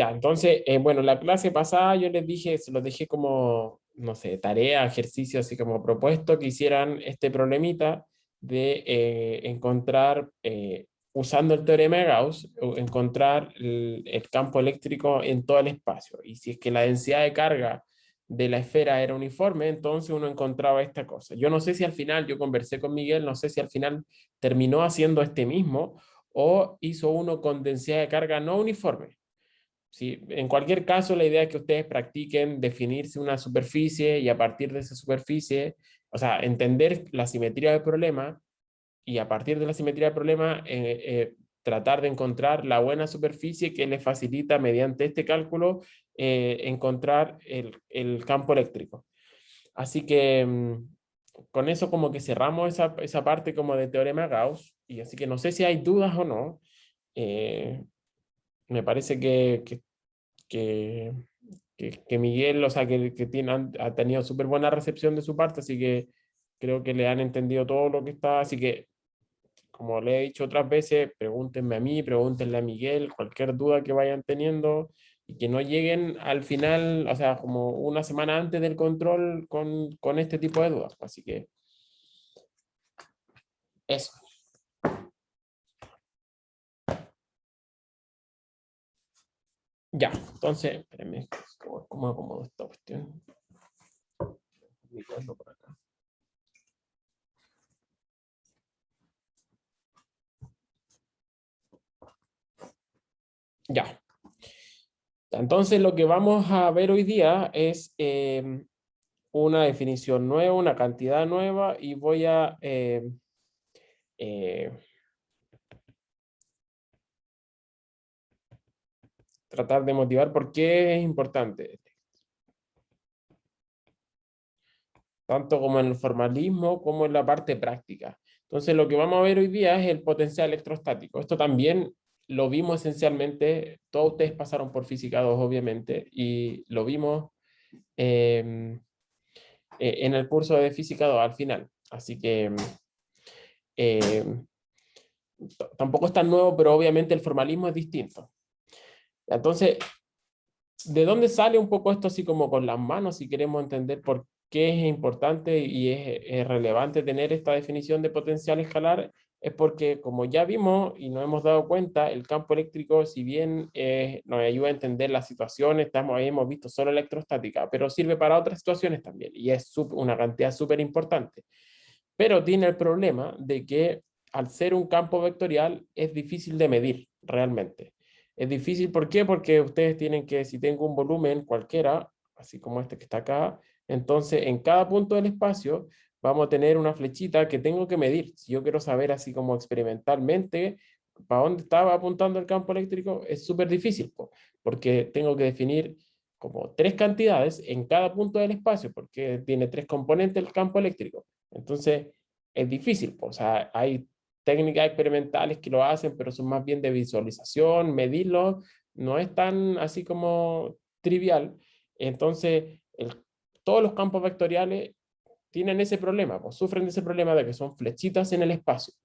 Ya, entonces, bueno, la clase pasada yo les dije, se los dejé como, no sé, tarea, ejercicio, así como propuesto que hicieran este problemita de encontrar, usando el teorema de Gauss, encontrar el campo eléctrico en todo el espacio. Y si es que la densidad de carga de la esfera era uniforme, entonces uno encontraba esta cosa. Yo no sé si al final, yo conversé con Miguel, no sé si al final terminó haciendo este mismo o hizo uno con densidad de carga no uniforme. Sí, en cualquier caso, la idea es que ustedes practiquen definirse una superficie y a partir de esa superficie, o sea, entender la simetría del problema y a partir de la simetría del problema, tratar de encontrar la buena superficie que les facilita mediante este cálculo encontrar el campo eléctrico. Así que con eso como que cerramos esa parte como de teorema Gauss y así que no sé si hay dudas o no. Eh, Me parece que, que Miguel, o sea, que tiene, ha tenido súper buena recepción de su parte, así que creo que le han entendido todo lo que está, así que, como le he dicho otras veces, pregúntenme a mí, pregúntenle a Miguel, cualquier duda que vayan teniendo y que no lleguen al final, o sea, como una semana antes del control con este tipo de dudas. Así que eso. Ya, entonces, espérenme, ¿cómo acomodo esta cuestión? Ubicarlo por acá. Ya. Entonces, lo que vamos a ver hoy día es una definición nueva, una cantidad nueva, y voy a eh, tratar de motivar por qué es importante, tanto como en el formalismo como en la parte práctica. Entonces, lo que vamos a ver hoy día es el potencial electrostático. Esto también lo vimos esencialmente, todos ustedes pasaron por física 2, obviamente, y lo vimos eh, en el curso de física 2 al final. Así que eh, tampoco es tan nuevo, pero obviamente el formalismo es distinto. Entonces, ¿de dónde sale un poco esto así como con las manos si queremos entender por qué es importante y es relevante tener esta definición de potencial escalar? Es porque, como ya vimos y nos hemos dado cuenta, el campo eléctrico, si bien nos ayuda a entender las situaciones, ahí hemos visto solo electrostática, pero sirve para otras situaciones también y es una cantidad súper importante. Pero tiene el problema de que al ser un campo vectorial es difícil de medir realmente. Es difícil, ¿por qué? Porque ustedes tienen que, si tengo un volumen cualquiera, así como este que está acá, entonces en cada punto del espacio vamos a tener una flechita que tengo que medir. Si yo quiero saber así como experimentalmente para dónde estaba apuntando el campo eléctrico, es súper difícil, porque tengo que definir como tres cantidades en cada punto del espacio, porque tiene tres componentes el campo eléctrico. Entonces, es difícil, o sea, hay técnicas experimentales que lo hacen, pero son más bien de visualización, medirlo, no es tan así como trivial. Entonces, todos los campos vectoriales tienen ese problema, pues sufren de ese problema de que son flechitas en el espacio.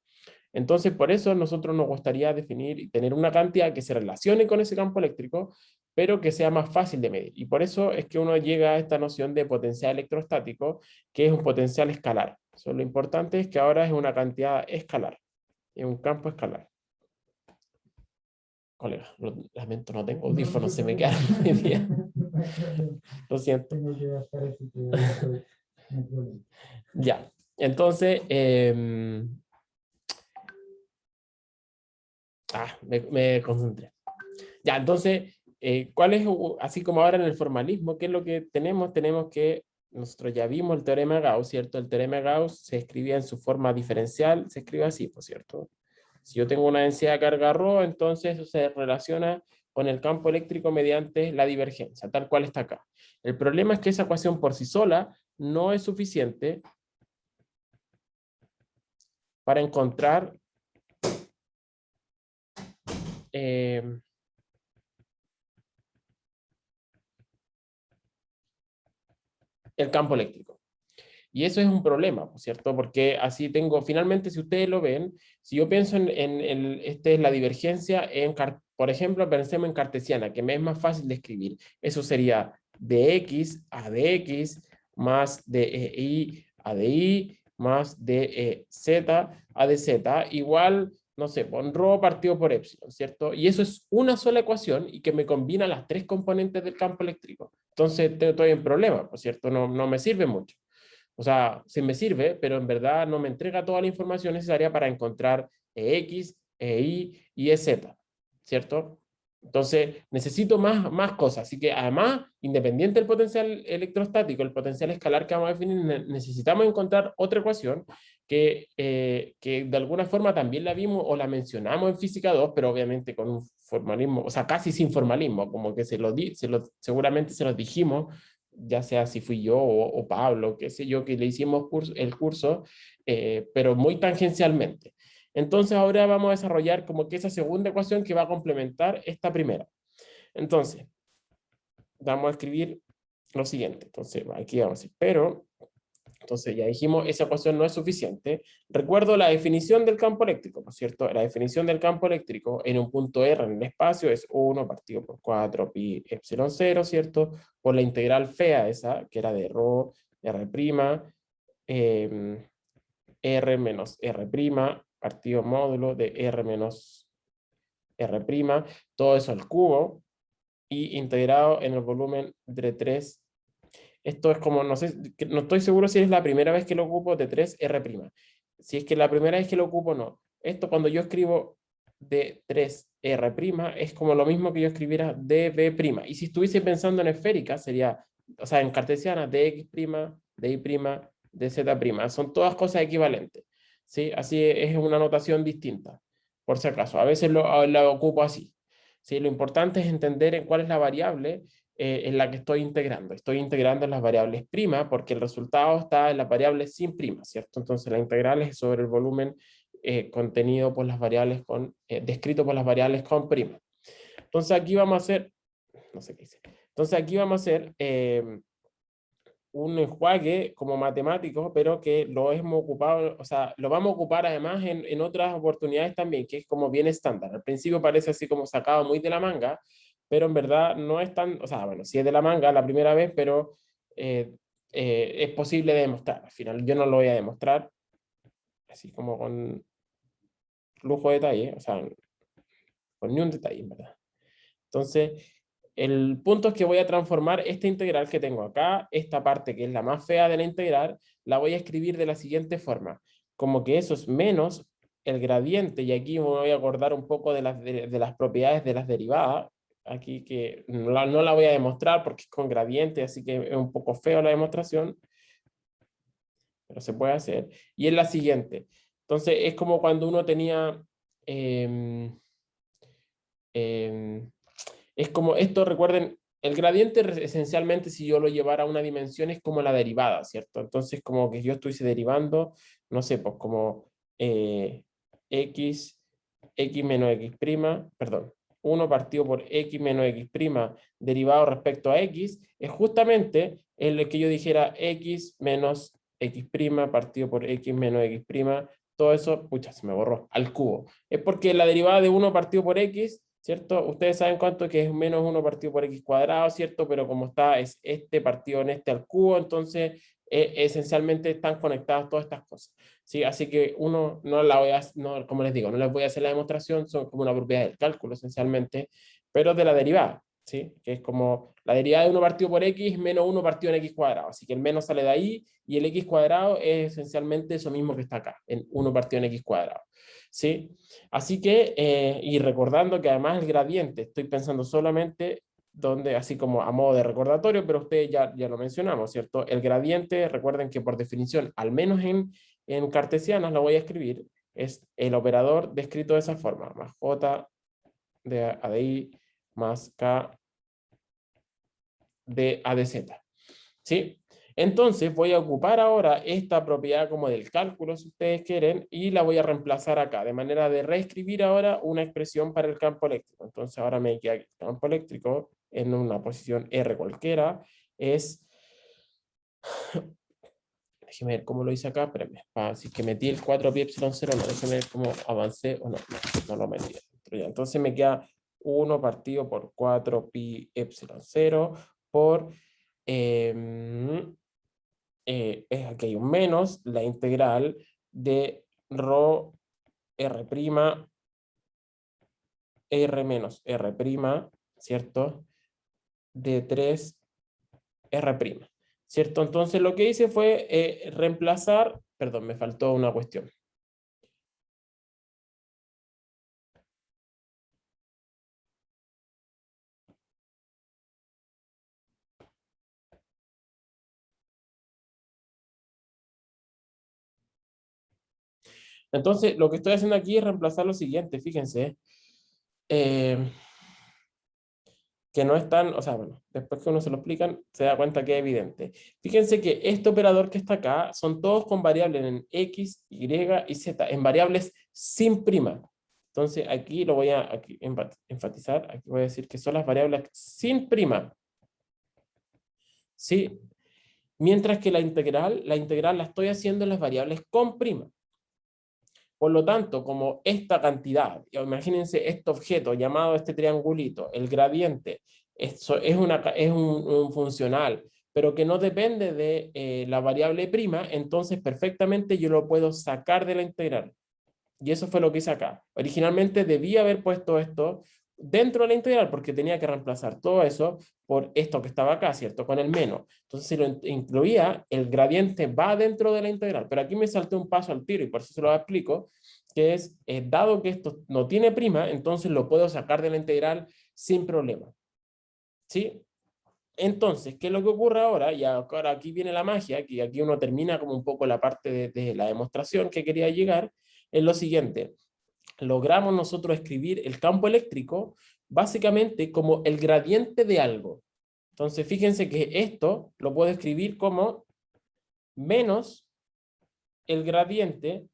Entonces, por eso a nosotros nos gustaría definir y tener una cantidad que se relacione con ese campo eléctrico, pero que sea más fácil de medir. Y por eso es que uno llega a esta noción de potencial electrostático, que es un potencial escalar. So, lo importante es que ahora es una cantidad escalar, es un campo escalar. Colega, lo lamento, no tengo audífonos, se me quedaron hoy día. Lo siento. Ya, entonces, me concentré. Ya, entonces, ¿cuál es, así como ahora en el formalismo, qué es lo que tenemos? Tenemos que, nosotros ya vimos el teorema de Gauss, ¿cierto? El teorema de Gauss se escribía en su forma diferencial, se escribe así, por cierto. Si yo tengo una densidad de carga ρ, entonces eso se relaciona con el campo eléctrico mediante la divergencia, tal cual está acá. El problema es que esa ecuación por sí sola no es suficiente para encontrar eh, el campo eléctrico. Y eso es un problema, ¿cierto? Porque así tengo, finalmente, si ustedes lo ven, si yo pienso este es la divergencia por ejemplo, pensemos en cartesiana, que me es más fácil de escribir. Eso sería dx a dx más dei a di más dz a dz igual, no sé, pon rho partido por epsilon, ¿cierto? Y eso es una sola ecuación y que me combina las tres componentes del campo eléctrico. Entonces estoy en problema, ¿por cierto? No me sirve mucho. O sea, sí me sirve, pero en verdad no me entrega toda la información necesaria para encontrar X, Y y EZ, ¿cierto? Entonces, necesito más cosas. Así que además, independiente del potencial electrostático, el potencial escalar que vamos a definir, necesitamos encontrar otra ecuación que de alguna forma también la vimos o la mencionamos en física 2, pero obviamente con un formalismo, o sea, casi sin formalismo, como que seguramente se los dijimos, ya sea si fui yo o Pablo, qué sé yo, que le hicimos el curso, pero muy tangencialmente. Entonces ahora vamos a desarrollar como que esa segunda ecuación que va a complementar esta primera. Entonces, vamos a escribir lo siguiente. Entonces, aquí vamos a decir, pero, entonces ya dijimos, esa ecuación no es suficiente. Recuerdo la definición del campo eléctrico, ¿no es cierto? La definición del campo eléctrico en un punto R en el espacio es 1 partido por 4 pi epsilon 0, ¿cierto? Por la integral fea esa, que era de rho R', R menos R', partido módulo de R menos R', todo eso al cubo, y integrado en el volumen de 3. Esto es como, no sé, no estoy seguro si es la primera vez que lo ocupo de 3R'. Si es que la primera vez que lo ocupo, no. Esto cuando yo escribo de 3R' es como lo mismo que yo escribiera dB'. Y si estuviese pensando en esférica, sería, o sea, en cartesiana, dx', dy', dz'. Son todas cosas equivalentes. ¿Sí? Así es una notación distinta, por si acaso. A veces lo ocupo así. ¿Sí? Lo importante es entender en cuál es la variable en la que estoy integrando. Estoy integrando en las variables prima porque el resultado está en las variables sin prima, ¿cierto? Entonces la integral es sobre el volumen contenido por las variables descrito por las variables con prima. Entonces aquí vamos a hacer, no sé qué hice. Entonces aquí vamos a hacer un enjuague como matemático, pero que lo hemos ocupado, o sea, lo vamos a ocupar además en otras oportunidades también, que es como bien estándar. Al principio parece así como sacado muy de la manga, pero en verdad no es tan, o sea, bueno, sí es de la manga la primera vez, pero es posible de demostrar. Al final yo no lo voy a demostrar así como con lujo de detalle, o sea, con ni un detalle, en verdad. Entonces, el punto es que voy a transformar esta integral que tengo acá, esta parte que es la más fea de la integral, la voy a escribir de la siguiente forma, como que eso es menos el gradiente, y aquí me voy a acordar un poco de las propiedades de las derivadas, aquí que no la voy a demostrar porque es con gradiente, así que es un poco feo la demostración, pero se puede hacer, y es la siguiente. Entonces, es como cuando uno tenía... em, em, es como esto, recuerden, el gradiente esencialmente si yo lo llevara a una dimensión es como la derivada, ¿cierto? Entonces como que yo estuviese derivando, no sé, pues como x, x menos x', perdón, 1 partido por x menos x' derivado respecto a x, es justamente el que yo dijera x menos x' partido por x menos x', todo eso, pucha, se me borró, al cubo. Es porque la derivada de 1 partido por x, ¿cierto? Ustedes saben cuánto que es menos 1 partido por x cuadrado, ¿cierto? Pero como está, es este partido en este al cubo, entonces esencialmente están conectadas todas estas cosas, ¿sí? Así que uno no la voy a, no, como les digo, no les voy a hacer la demostración, son como una propiedad del cálculo esencialmente, pero de la derivada, ¿sí? Que es como la derivada de 1 partido por x menos 1 partido en x cuadrado, así que el menos sale de ahí y el x cuadrado es esencialmente eso mismo que está acá, en 1 partido en x cuadrado, ¿sí? Así que, y recordando que además el gradiente, estoy pensando solamente donde, así como a modo de recordatorio, pero ustedes ya lo mencionamos, ¿cierto? El gradiente, recuerden que por definición, al menos en cartesianas lo voy a escribir, es el operador descrito de esa forma, más j de a de i más k de a de z, ¿sí? Entonces voy a ocupar ahora esta propiedad como del cálculo, si ustedes quieren, y la voy a reemplazar acá, de manera de reescribir ahora una expresión para el campo eléctrico. Entonces ahora me queda el campo eléctrico en una posición R cualquiera, es... Déjeme ver cómo lo hice acá, espérame, así que metí el 4 pi epsilon 0, no, déjeme ver cómo avancé, o no lo metí. Entonces me queda 1 partido por 4 pi epsilon 0 por, aquí hay un menos, la integral de rho r', r menos r', ¿cierto? De 3 r', ¿cierto? Entonces lo que hice fue reemplazar, perdón, me faltó una cuestión. Entonces, lo que estoy haciendo aquí es reemplazar lo siguiente, fíjense, eh, que no es tan, o sea, bueno, después que uno se lo explican, se da cuenta que es evidente. Fíjense que este operador que está acá son todos con variables en X, Y y Z, en variables sin prima. Entonces, aquí lo voy a enfatizar, aquí voy a decir que son las variables sin prima. ¿Sí? Mientras que la integral la estoy haciendo en las variables con prima. Por lo tanto, como esta cantidad, imagínense este objeto llamado este triangulito, el gradiente, esto es un funcional, pero que no depende de la variable prima, entonces perfectamente yo lo puedo sacar de la integral. Y eso fue lo que hice acá. Originalmente debía haber puesto esto dentro de la integral porque tenía que reemplazar todo eso por esto que estaba acá, ¿cierto? Con el menos. Entonces, si lo incluía, el gradiente va dentro de la integral. Pero aquí me salté un paso al tiro y por eso se lo explico, que es, dado que esto no tiene prima, entonces lo puedo sacar de la integral sin problema. ¿Sí? Entonces, ¿qué es lo que ocurre ahora? Y ahora aquí viene la magia, que aquí uno termina como un poco la parte de la demostración que quería llegar, es lo siguiente. Logramos nosotros escribir el campo eléctrico básicamente como el gradiente de algo. Entonces, fíjense que esto lo puedo escribir como menos el gradiente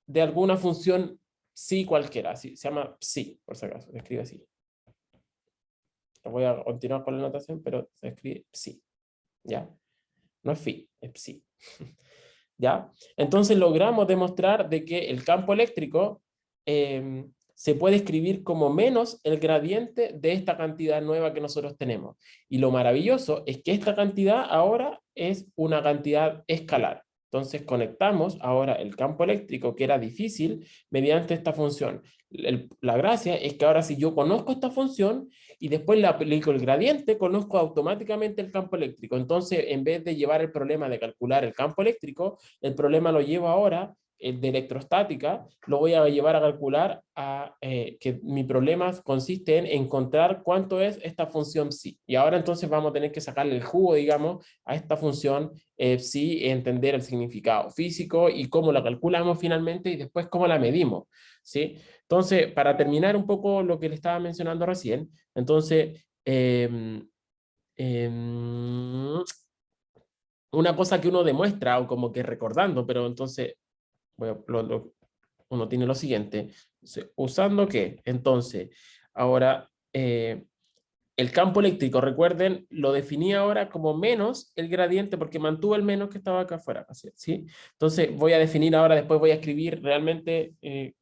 de alguna función psi cualquiera. Así, se llama psi, por si acaso, se escribe así. Voy a continuar con la notación, pero se escribe psi. ¿Ya? No es phi, es psi. ¿Ya? Entonces logramos demostrar de que el campo eléctrico se puede escribir como menos el gradiente de esta cantidad nueva que nosotros tenemos. Y lo maravilloso es que esta cantidad ahora es una cantidad escalar. Entonces conectamos ahora el campo eléctrico, que era difícil, mediante esta función. La gracia es que ahora si yo conozco esta función y después le aplico el gradiente, conozco automáticamente el campo eléctrico. Entonces, en vez de llevar el problema de calcular el campo eléctrico, el problema lo llevo ahora, el de electrostática, lo voy a llevar a calcular que mi problema consiste en encontrar cuánto es esta función psi. Y ahora entonces vamos a tener que sacarle el jugo, digamos, a esta función psi, entender el significado físico y cómo la calculamos finalmente y después cómo la medimos, ¿sí? Entonces, para terminar un poco lo que le estaba mencionando recién, entonces, una cosa que uno demuestra o como que recordando, pero entonces uno tiene lo siguiente. Entonces, ¿usando qué? Entonces, ahora, el campo eléctrico, recuerden, lo definí ahora como menos el gradiente porque mantuvo el menos que estaba acá afuera, ¿sí? Entonces, voy a definir ahora, después voy a escribir realmente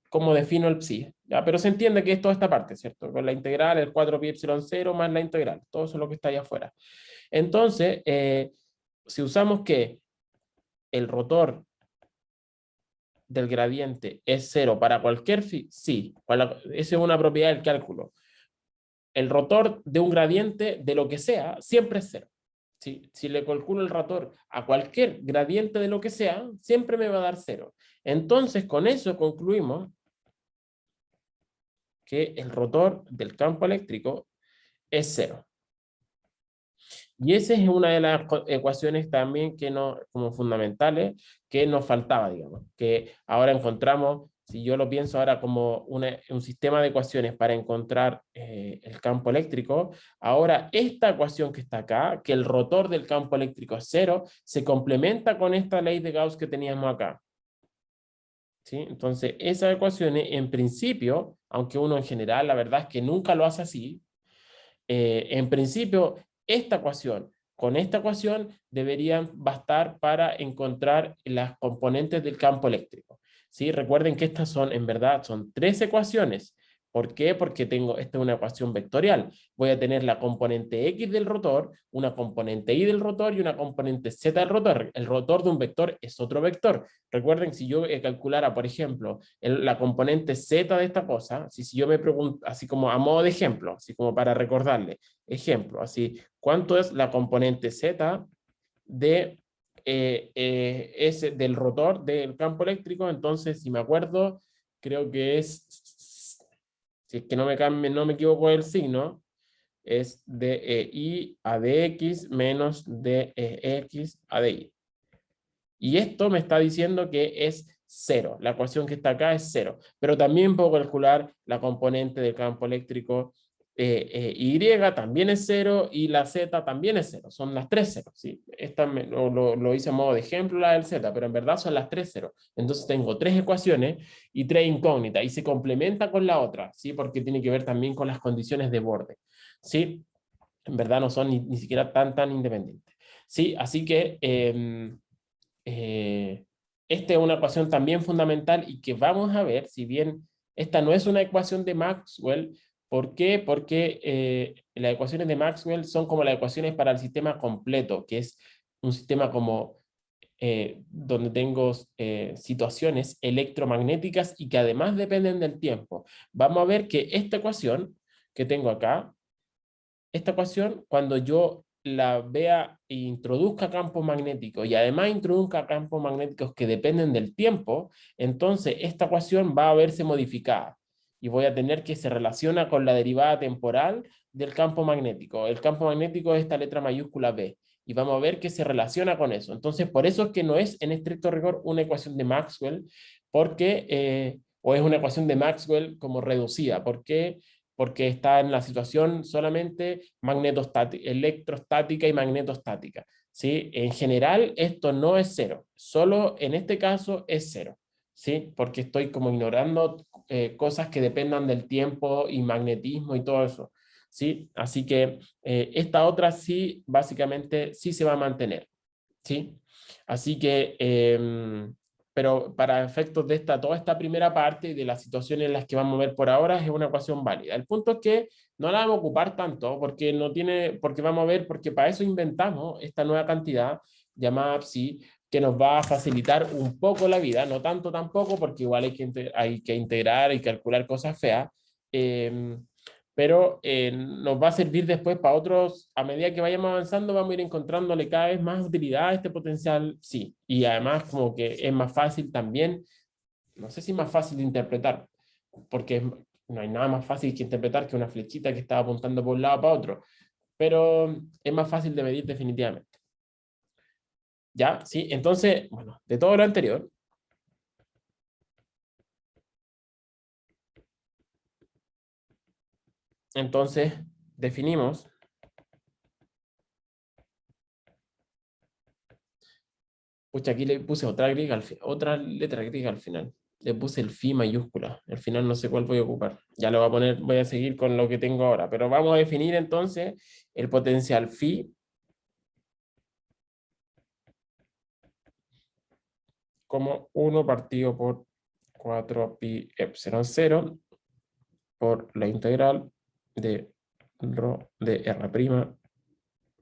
cómo defino el psi, ¿ya? Pero se entiende que es toda esta parte, ¿cierto? Con la integral, el 4 pi epsilon 0 más la integral, todo eso es lo que está allá afuera. Entonces, si usamos que el rotor del gradiente es cero para cualquier sí, esa es una propiedad del cálculo. El rotor de un gradiente de lo que sea siempre es cero. Si le calculo el rotor a cualquier gradiente de lo que sea, siempre me va a dar cero. Entonces, con eso concluimos que el rotor del campo eléctrico es cero. Y esa es una de las ecuaciones también que no, como fundamentales que nos faltaba, digamos, que ahora encontramos, si yo lo pienso ahora como un sistema de ecuaciones para encontrar el campo eléctrico, ahora esta ecuación que está acá, que el rotor del campo eléctrico es cero, se complementa con esta ley de Gauss que teníamos acá. ¿Sí? Entonces, esas ecuaciones, en principio, aunque uno en general, la verdad es que nunca lo hace así, en principio, con esta ecuación deberían bastar para encontrar las componentes del campo eléctrico. ¿Sí? Recuerden que estas son, en verdad, son tres ecuaciones ¿Por qué? Porque esta es una ecuación vectorial. Voy a tener la componente X del rotor, una componente Y del rotor y una componente Z del rotor. El rotor de un vector es otro vector. Recuerden, si yo calculara, por ejemplo, la componente Z de esta cosa, si yo me pregunto, así como a modo de ejemplo, así como para recordarle, ejemplo, así, ¿cuánto es la componente Z de del rotor del campo eléctrico? Entonces, si me acuerdo, creo que es, si es que no me cambie, no me equivoco del signo, es de I a dx menos de x a dy. Y esto me está diciendo que es cero. La ecuación que está acá es cero. Pero también puedo calcular la componente del campo eléctrico Y también es cero y la Z también es cero. Son las tres ceros. ¿Sí? Esta lo hice a modo de ejemplo la del Z, pero en verdad son las tres ceros. Entonces tengo tres ecuaciones y tres incógnitas y se complementa con la otra, ¿sí? Porque tiene que ver también con las condiciones de borde. ¿Sí? En verdad no son ni siquiera tan independientes. ¿Sí? Así que eh, esta es una ecuación también fundamental y que vamos a ver, si bien esta no es una ecuación de Maxwell. ¿Por qué? Porque las ecuaciones de Maxwell son como las ecuaciones para el sistema completo, que es un sistema como donde tengo situaciones electromagnéticas y que además dependen del tiempo. Vamos a ver que esta ecuación que tengo acá, esta ecuación, cuando yo la vea e introduzca campos magnéticos y además introduzca campos magnéticos que dependen del tiempo, entonces esta ecuación va a verse modificada y voy a tener que se relaciona con la derivada temporal del campo magnético. El campo magnético es esta letra mayúscula B y vamos a ver que se relaciona con eso. Entonces, por eso es que no es en estricto rigor una ecuación de Maxwell, porque, o es una ecuación de Maxwell como reducida. ¿Por qué? Porque está en la situación solamente electrostática y magnetostática. ¿Sí? En general, esto no es cero, solo en este caso es cero, ¿sí? Porque estoy como ignorando cosas que dependan del tiempo y magnetismo y todo eso, ¿sí? Así que esta otra sí, básicamente sí se va a mantener, ¿sí? Así que, pero para efectos de toda esta primera parte y de las situaciones en las que vamos a ver por ahora, es una ecuación válida. El punto es que no la vamos a ocupar tanto porque no tiene, porque vamos a ver, porque para eso inventamos esta nueva cantidad llamada psi, que nos va a facilitar un poco la vida, no tanto tampoco, porque igual hay que integrar y calcular cosas feas, eh, pero nos va a servir después para otros, a medida que vayamos avanzando, vamos a ir encontrándole cada vez más utilidad a este potencial, sí, y además como que es más fácil también, no sé si es más fácil de interpretar, porque no hay nada más fácil que interpretar que una flechita que está apuntando por un lado para otro, pero es más fácil de medir definitivamente. ¿Ya? Sí, entonces, bueno, de todo lo anterior, entonces definimos. Pucha, aquí le puse otra letra griega al final. Le puse el phi mayúscula. Al final no sé cuál voy a ocupar. Ya lo voy a poner, voy a seguir con lo que tengo ahora. Pero vamos a definir entonces el potencial phi como 1 partido por 4 pi epsilon 0 por la integral de rho de r'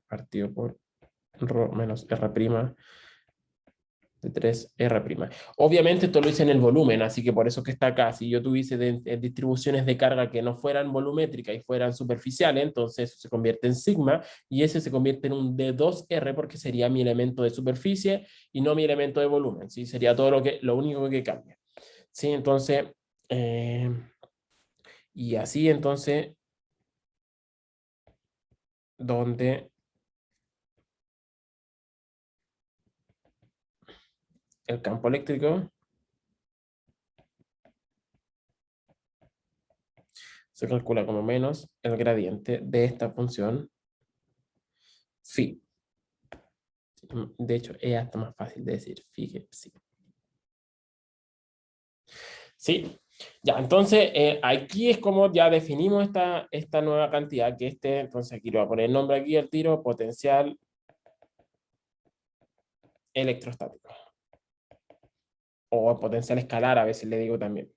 partido por rho menos r' de 3R'. Obviamente esto lo hice en el volumen, así que por eso que está acá. Si yo tuviese distribuciones de carga que no fueran volumétricas y fueran superficiales, entonces eso se convierte en sigma y ese se convierte en un D2R porque sería mi elemento de superficie y no mi elemento de volumen. ¿Sí? Sería lo único que cambia. ¿Sí? Entonces, eh, y así entonces, donde el campo eléctrico se calcula como menos el gradiente de esta función phi. De hecho, es hasta más fácil de decir, fíjese. Sí. Sí, ya, entonces aquí es como ya definimos esta nueva cantidad, que entonces aquí lo voy a poner el nombre aquí al tiro, potencial electrostático. O potencial escalar, a veces le digo también.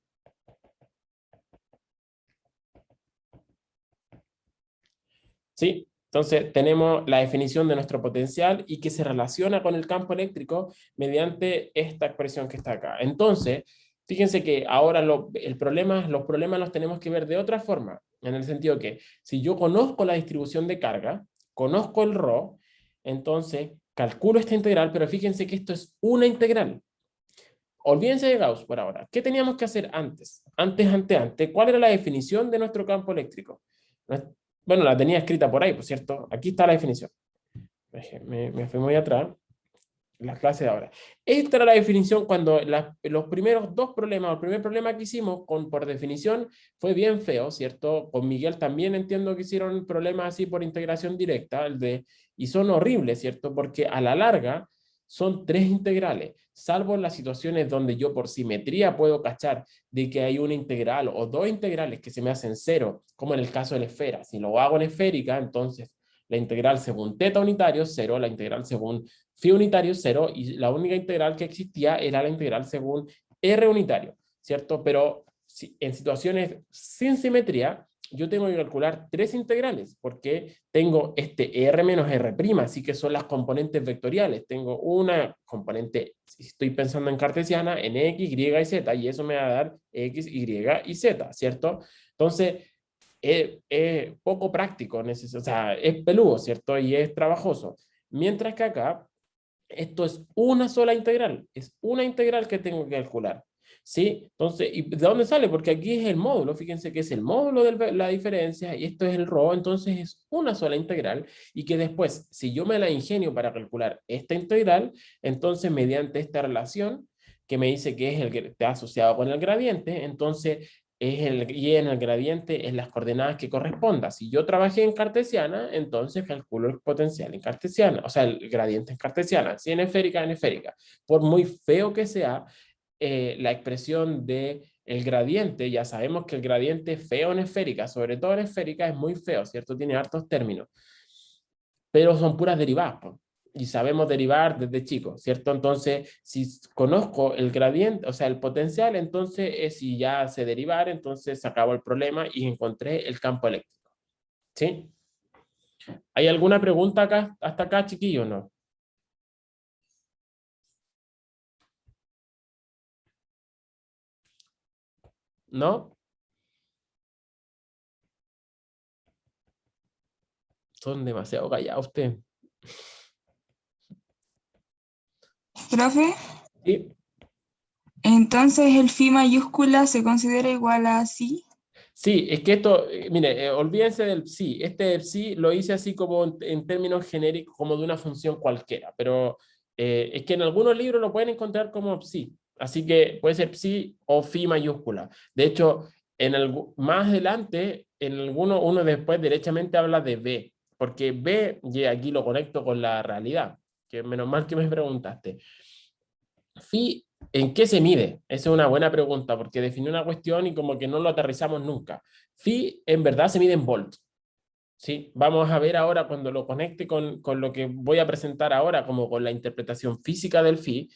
¿sí? Entonces tenemos la definición de nuestro potencial y que se relaciona con el campo eléctrico mediante esta expresión que está acá. Entonces, fíjense que ahora los problemas los tenemos que ver de otra forma, en el sentido que si yo conozco la distribución de carga, conozco el ρ, entonces calculo esta integral, pero fíjense que esto es una integral. Olvídense de Gauss por ahora. ¿Qué teníamos que hacer antes? Antes, ¿cuál era la definición de nuestro campo eléctrico? Bueno, la tenía escrita por ahí, por cierto. Aquí está la definición. Me fui muy atrás. La clase de ahora. Esta era la definición cuando los primeros dos problemas, el primer problema que hicimos por definición fue bien feo, ¿cierto? Con Miguel también entiendo que hicieron problemas así por integración directa, y son horribles, ¿cierto? Porque a la larga son tres integrales, salvo en las situaciones donde yo por simetría puedo cachar de que hay una integral o dos integrales que se me hacen cero, como en el caso de la esfera. Si lo hago en esférica, entonces la integral según teta unitario, cero, la integral según phi unitario, cero, y la única integral que existía era la integral según r unitario, ¿cierto? Pero en situaciones sin simetría, yo tengo que calcular tres integrales, porque tengo este r menos r', así que son las componentes vectoriales. Tengo una componente, si estoy pensando en cartesiana, en x, y y z, y eso me va a dar x, y y z, ¿cierto? Entonces, es poco práctico, o sea, es peludo, ¿cierto? Y es trabajoso. Mientras que acá, esto es una sola integral, es una integral que tengo que calcular. ¿Sí? Entonces, ¿y de dónde sale? Porque aquí es el módulo, fíjense que es el módulo de la diferencia y esto es el ρ, entonces es una sola integral y que después, si yo me la ingenio para calcular esta integral, entonces mediante esta relación que me dice que es el que está asociado con el gradiente, entonces y en el gradiente en las coordenadas que corresponda. Si yo trabajé en cartesiana, entonces calculo el potencial en cartesiana, o sea, el gradiente en cartesiana, si en esférica, en esférica. Por muy feo que sea la expresión de el gradiente, ya sabemos que el gradiente es feo en esférica, sobre todo en esférica es muy feo, ¿cierto? Tiene hartos términos, pero son puras derivadas, po, y sabemos derivar desde chicos, ¿cierto? Entonces, si conozco el gradiente, o sea, el potencial, entonces, si ya sé derivar, entonces se acabó el problema y encontré el campo eléctrico, ¿sí? ¿Hay alguna pregunta acá, hasta acá, chiquillo, no? ¿No? Son demasiado callados ustedes. Profe, ¿Sí? entonces el phi mayúscula se considera igual a psi. Sí, es que esto, mire, olvídense del psi. Este psi lo hice así como en términos genéricos, como de una función cualquiera, pero es que en algunos libros lo pueden encontrar como psi. Así que puede ser psi o phi mayúscula. De hecho, más adelante, en alguno, uno después derechamente habla de b, porque b, y aquí lo conecto con la realidad, que menos mal que me preguntaste. Phi, ¿en qué se mide? Esa es una buena pregunta, porque definió una cuestión y como que no lo aterrizamos nunca. Phi en verdad se mide en volts. ¿Sí? Vamos a ver ahora cuando lo conecte con lo que voy a presentar ahora, como con la interpretación física del phi.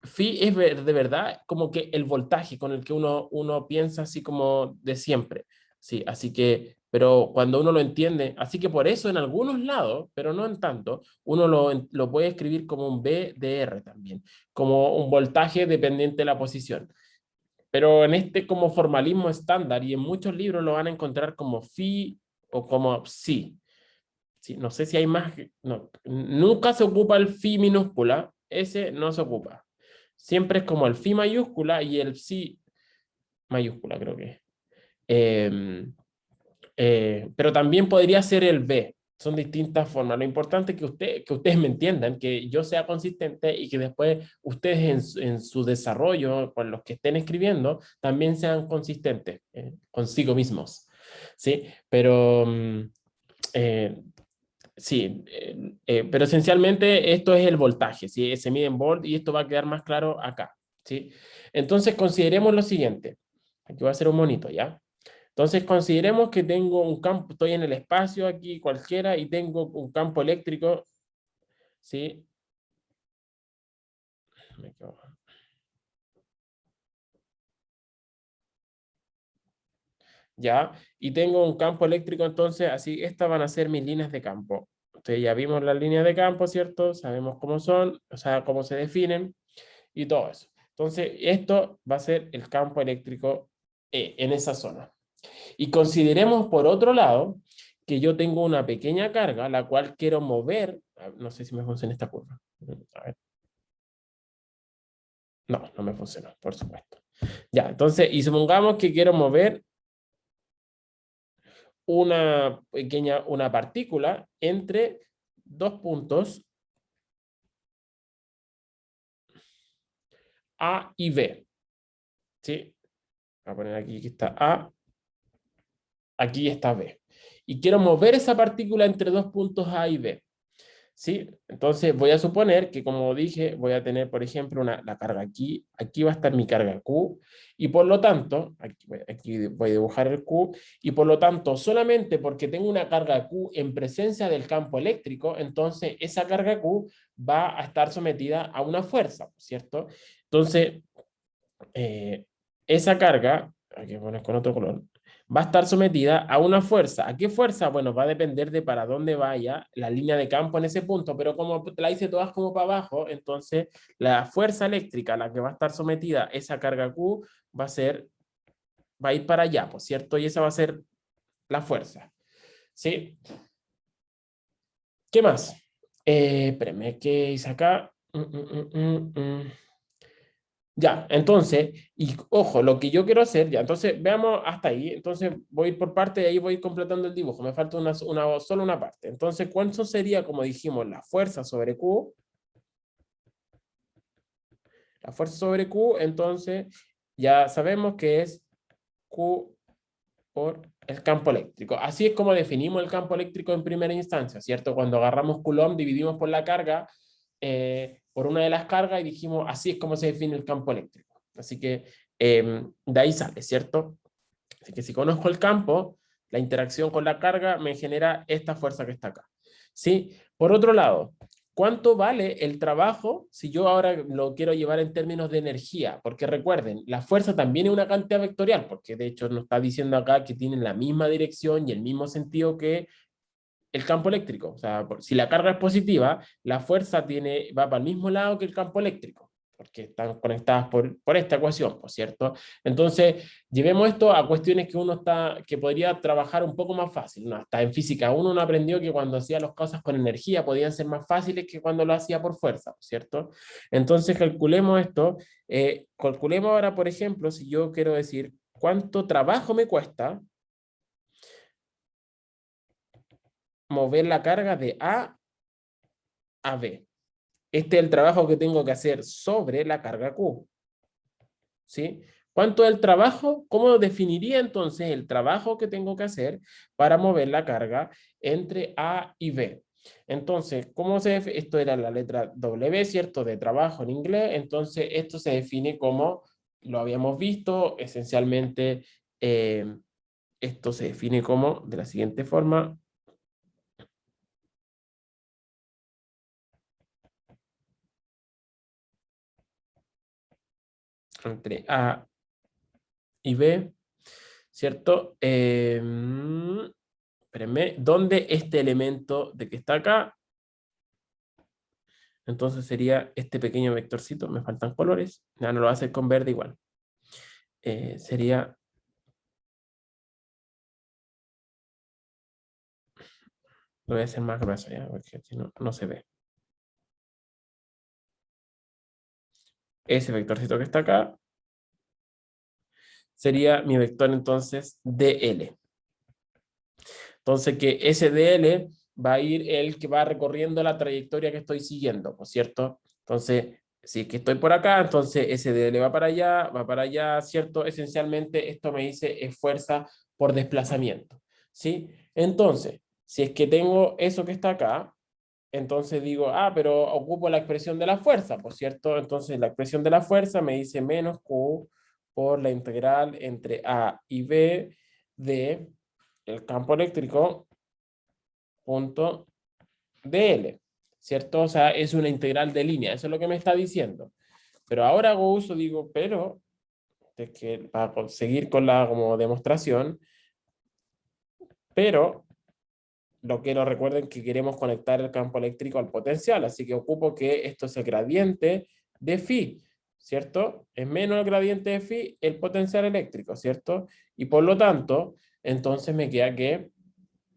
Phi es de verdad como que el voltaje con el que uno piensa así como de siempre. Sí, así que, pero cuando uno lo entiende, así que por eso en algunos lados, pero no en tanto, uno lo puede escribir como un VDR también, como un voltaje dependiente de la posición. Pero en este como formalismo estándar y en muchos libros lo van a encontrar como phi o como psi. Sí, no sé si hay más. No, nunca se ocupa el phi minúscula, ese no se ocupa. Siempre es como el phi mayúscula y el psi mayúscula, creo que es. Pero también podría ser el B. Son distintas formas. Lo importante es que ustedes me entiendan, que yo sea consistente y que después ustedes en su desarrollo, con los que estén escribiendo, también sean consistentes consigo mismos. ¿Sí? Pero eh, sí, pero esencialmente esto es el voltaje, ¿sí? Se mide en volt y esto va a quedar más claro acá. ¿Sí? Entonces consideremos lo siguiente. Aquí voy a hacer un monito, ¿ya? Entonces, consideremos que tengo un campo, estoy en el espacio aquí cualquiera y tengo un campo eléctrico, ¿sí? ¿ya? Y tengo un campo eléctrico, entonces, así, estas van a ser mis líneas de campo. Entonces ya vimos las líneas de campo, ¿cierto? Sabemos cómo son, o sea, cómo se definen y todo eso. Entonces, esto va a ser el campo eléctrico en esa zona. Y consideremos, por otro lado, que yo tengo una pequeña carga, la cual quiero mover. No sé si me funciona esta curva. A ver. No, no me funcionó, por supuesto. Ya, entonces, y supongamos que quiero mover una partícula entre dos puntos A y B. ¿Sí? Voy a poner aquí que está A, aquí está B. Y quiero mover esa partícula entre dos puntos A y B. ¿Sí? Entonces voy a suponer que, como dije, voy a tener, por ejemplo, la carga aquí, aquí va a estar mi carga Q, y por lo tanto, aquí voy a dibujar el Q, y por lo tanto, solamente porque tengo una carga Q en presencia del campo eléctrico, entonces esa carga Q va a estar sometida a una fuerza, ¿cierto? Entonces, eh, esa carga, aquí pones con otro color, va a estar sometida a una fuerza. ¿A qué fuerza? Bueno, va a depender de para dónde vaya la línea de campo en ese punto, pero como la hice todas como para abajo, entonces la fuerza eléctrica a la que va a estar sometida esa carga Q va a ser, va a ir para allá, ¿por cierto? Y esa va a ser la fuerza. ¿Sí? ¿Qué más? Espérame, ¿qué hice acá? Ya, entonces, y ojo, lo que yo quiero hacer, ya, entonces veamos hasta ahí, entonces voy a ir por parte y ahí voy completando el dibujo, me falta solo una parte. Entonces, ¿cuánto sería, como dijimos, la fuerza sobre Q? La fuerza sobre Q, entonces, ya sabemos que es Q por el campo eléctrico. Así es como definimos el campo eléctrico en primera instancia, ¿cierto? Cuando agarramos Coulomb, dividimos por la carga, por una de las cargas y dijimos, así es como se define el campo eléctrico. Así que de ahí sale, ¿cierto? Así que si conozco el campo, la interacción con la carga me genera esta fuerza que está acá. ¿Sí? Por otro lado, ¿cuánto vale el trabajo si yo ahora lo quiero llevar en términos de energía? Porque recuerden, la fuerza también es una cantidad vectorial, porque de hecho nos está diciendo acá que tienen la misma dirección y el mismo sentido que el campo eléctrico. O sea, si la carga es positiva, la fuerza va para el mismo lado que el campo eléctrico, porque están conectadas por esta ecuación, ¿por cierto? Entonces, llevemos esto a cuestiones que podría trabajar un poco más fácil. ¿No? Hasta en física uno no aprendió que cuando hacía las cosas con energía podían ser más fáciles que cuando lo hacía por fuerza, ¿cierto? Entonces, calculemos esto. Calculemos ahora, por ejemplo, si yo quiero decir cuánto trabajo me cuesta mover la carga de A B. Este es el trabajo que tengo que hacer sobre la carga Q. ¿Sí? ¿Cuánto es el trabajo? ¿Cómo definiría entonces el trabajo que tengo que hacer para mover la carga entre A y B? Entonces, esto era la letra W, ¿cierto? De trabajo en inglés. Entonces, esto se define como, lo habíamos visto, esencialmente, esto se define como de la siguiente forma. Entre A y B, ¿cierto? Espérenme, ¿dónde este elemento de que está acá? Entonces sería este pequeño vectorcito, me faltan colores, ya no lo voy a hacer con verde igual. Sería, lo voy a hacer más grueso ya, porque si no, no se ve. Ese vectorcito que está acá sería mi vector entonces DL. Entonces que ese DL va a ir el que va recorriendo la trayectoria que estoy siguiendo, ¿no es cierto? Entonces, si es que estoy por acá, entonces ese DL va para allá, ¿cierto? Esencialmente esto me dice es fuerza por desplazamiento, ¿sí? Entonces, si es que tengo eso que está acá, entonces digo, pero ocupo la expresión de la fuerza, ¿por cierto? Entonces la expresión de la fuerza me dice menos Q por la integral entre A y B de el campo eléctrico punto dl, ¿cierto? O sea, es una integral de línea, eso es lo que me está diciendo. Pero ahora hago uso, digo, pero, de que para seguir con la como demostración, pero lo quiero, recuerden que queremos conectar el campo eléctrico al potencial, así que ocupo que esto es el gradiente de phi, ¿cierto? Es menos el gradiente de phi el potencial eléctrico, ¿cierto? Y por lo tanto, entonces me queda que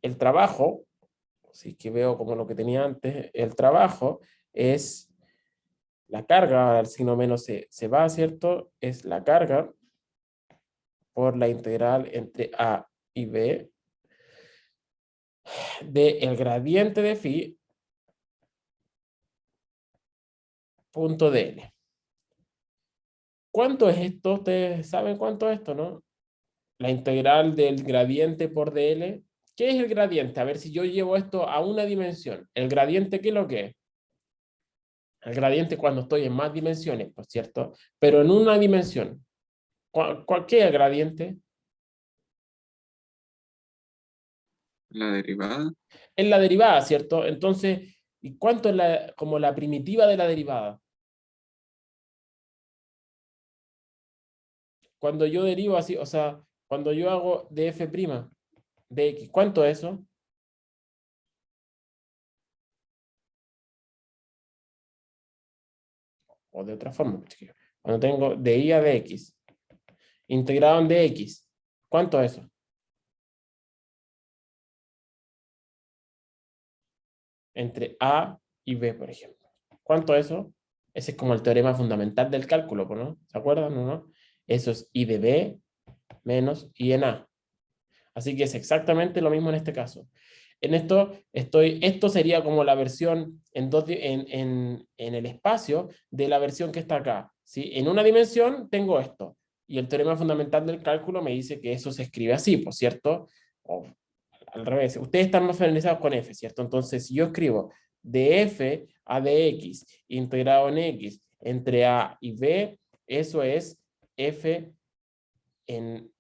el trabajo, si es que veo como lo que tenía antes, el trabajo es la carga, el signo menos se va, ¿cierto? Es la carga por la integral entre A y B del gradiente de phi punto dl. ¿Cuánto es esto? Ustedes saben cuánto es esto, ¿no? La integral del gradiente por dl. ¿Qué es el gradiente? A ver si yo llevo esto a una dimensión. ¿El gradiente qué es lo que es? El gradiente cuando estoy en más dimensiones, por cierto, pero en una dimensión. ¿Qué es el gradiente? La derivada. Es la derivada, ¿cierto? Entonces, ¿y cuánto es como la primitiva de la derivada? Cuando yo derivo así, o sea, cuando yo hago df' de x, ¿cuánto es eso? O de otra forma, chiquillos. Cuando tengo de y a dx, integrado en dx, ¿cuánto es eso? Entre a y b, por ejemplo. ¿Cuánto es eso? Ese es como el teorema fundamental del cálculo, ¿no? ¿Se acuerdan o no? Eso es i de b menos i en a. Así que es exactamente lo mismo en este caso. En esto sería como la versión en el espacio de la versión que está acá. ¿Sí? En una dimensión tengo esto. Y el teorema fundamental del cálculo me dice que eso se escribe así, por cierto. O al revés. Ustedes están más familiarizados con f, ¿cierto? Entonces, si yo escribo de f a dx integrado en x entre a y b, eso es f en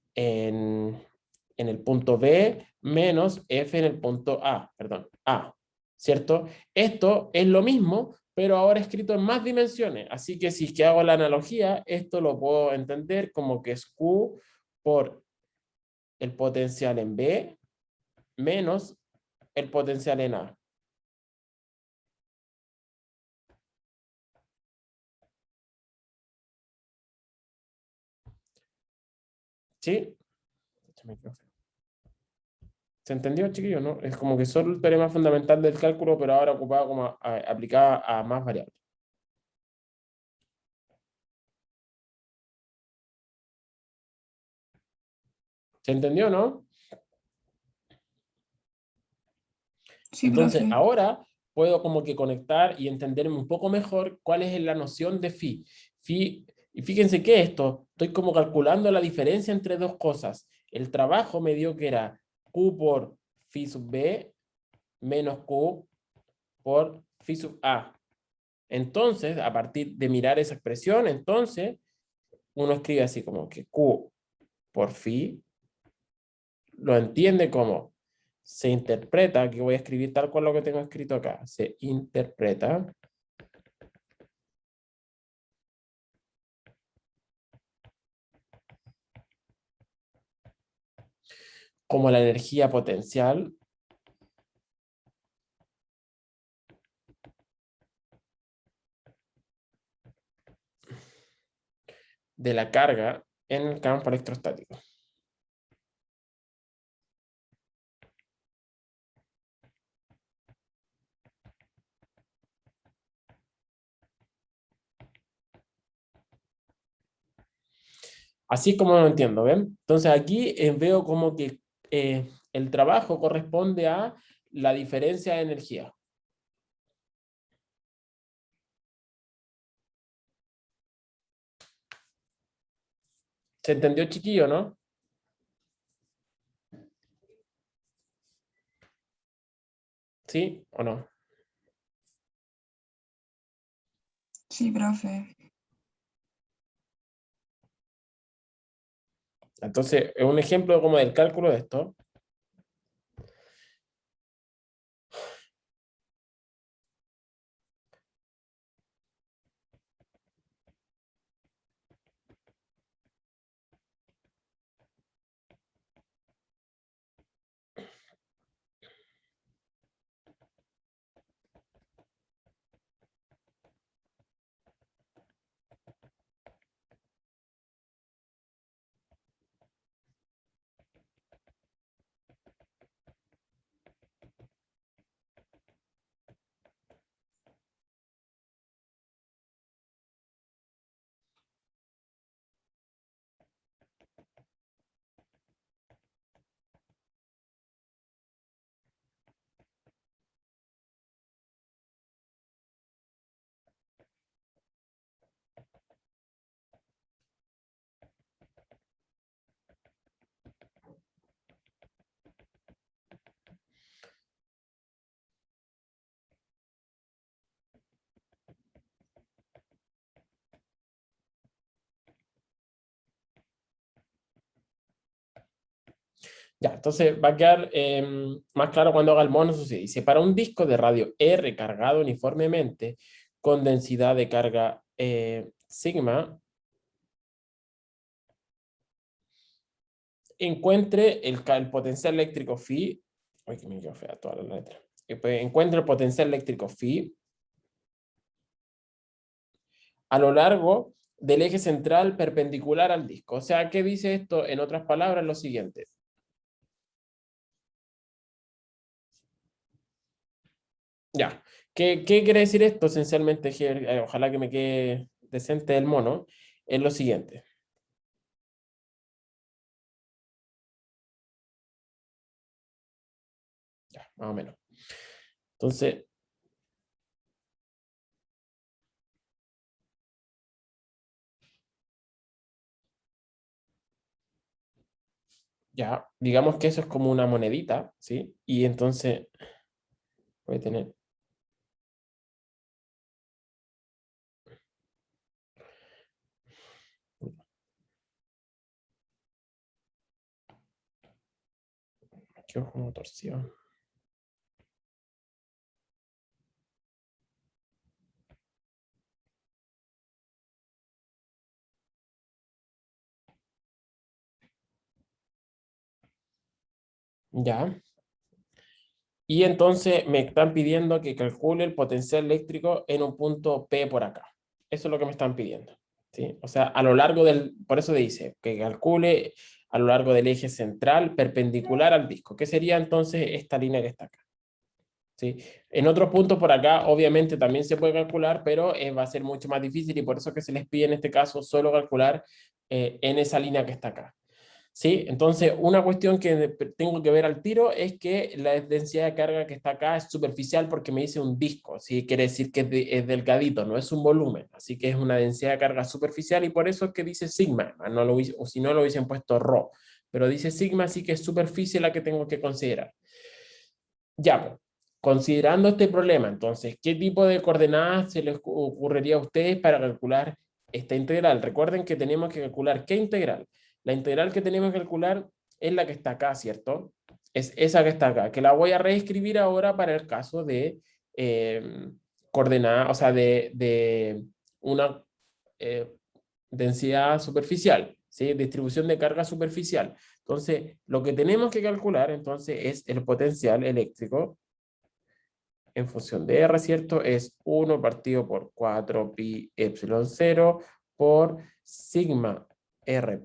el punto B menos F en el punto A, perdón, A, ¿cierto? Esto es lo mismo, pero ahora escrito en más dimensiones. Así que si es que hago la analogía, esto lo puedo entender como que es Q por el potencial en B menos el potencial en A. ¿Sí? ¿Se entendió, chiquillo? ¿No? Es como que solo el teorema fundamental del cálculo, pero ahora ocupado como aplicada a más variables. ¿Se entendió, no? Sí, Entonces, profe. ahora puedo como que conectar y entenderme un poco mejor cuál es la noción de phi. Y fíjense que esto, estoy como calculando la diferencia entre dos cosas. El trabajo me dio que era Q por phi sub B menos Q por phi sub A. Entonces, a partir de mirar esa expresión, entonces, uno escribe así como que Q por phi lo entiende como se interpreta, que voy a escribir tal cual lo que tengo escrito acá, se interpreta como la energía potencial de la carga en el campo electrostático. Así es como lo entiendo, ¿ven? Entonces aquí veo como que el trabajo corresponde a la diferencia de energía. ¿Se entendió, chiquillo, no? ¿Sí o no? Sí, profe. Entonces, un ejemplo como del cálculo de esto. Ya, entonces va a quedar más claro cuando haga el mono sucede. Dice, para un disco de radio R cargado uniformemente con densidad de carga sigma, encuentre el potencial eléctrico phi. Uy, que me quedó fea toda la letra. Pues, encuentre el potencial eléctrico phi a lo largo del eje central perpendicular al disco. O sea, ¿qué dice esto? En otras palabras, lo siguiente. Ya. ¿Qué quiere decir esto? Esencialmente, ojalá que me quede decente el mono, es lo siguiente. Ya, más o menos. Entonces, ya, digamos que eso es como una monedita, ¿sí? Y entonces puede tener... Qué ojo como torsión. Ya. Y entonces me están pidiendo que calcule el potencial eléctrico en un punto P por acá. Eso es lo que me están pidiendo. ¿Sí? O sea, a lo largo del, por eso dice, que calcule a lo largo del eje central perpendicular al disco. ¿Qué sería entonces esta línea que está acá? ¿Sí? En otros puntos por acá, obviamente también se puede calcular, pero va a ser mucho más difícil y por eso que se les pide en este caso solo calcular en esa línea que está acá. ¿Sí? Entonces, una cuestión que tengo que ver al tiro es que la densidad de carga que está acá es superficial porque me dice un disco, ¿sí? Quiere decir que es delgadito, no es un volumen, así que es una densidad de carga superficial y por eso es que dice sigma, no lo, o si no lo hubiesen puesto rho, pero dice sigma, así que es superficie la que tengo que considerar. Ya, pues, considerando este problema, entonces, ¿qué tipo de coordenadas se les ocurriría a ustedes para calcular esta integral? Recuerden que tenemos que calcular ¿qué integral? La integral que tenemos que calcular es la que está acá, ¿cierto? Es esa que está acá, que la voy a reescribir ahora para el caso de coordenada, o sea, de una eh, densidad superficial, ¿sí? Distribución de carga superficial. Entonces, lo que tenemos que calcular entonces es el potencial eléctrico en función de R, ¿cierto? Es 1 partido por 4 pi epsilon 0 por sigma R'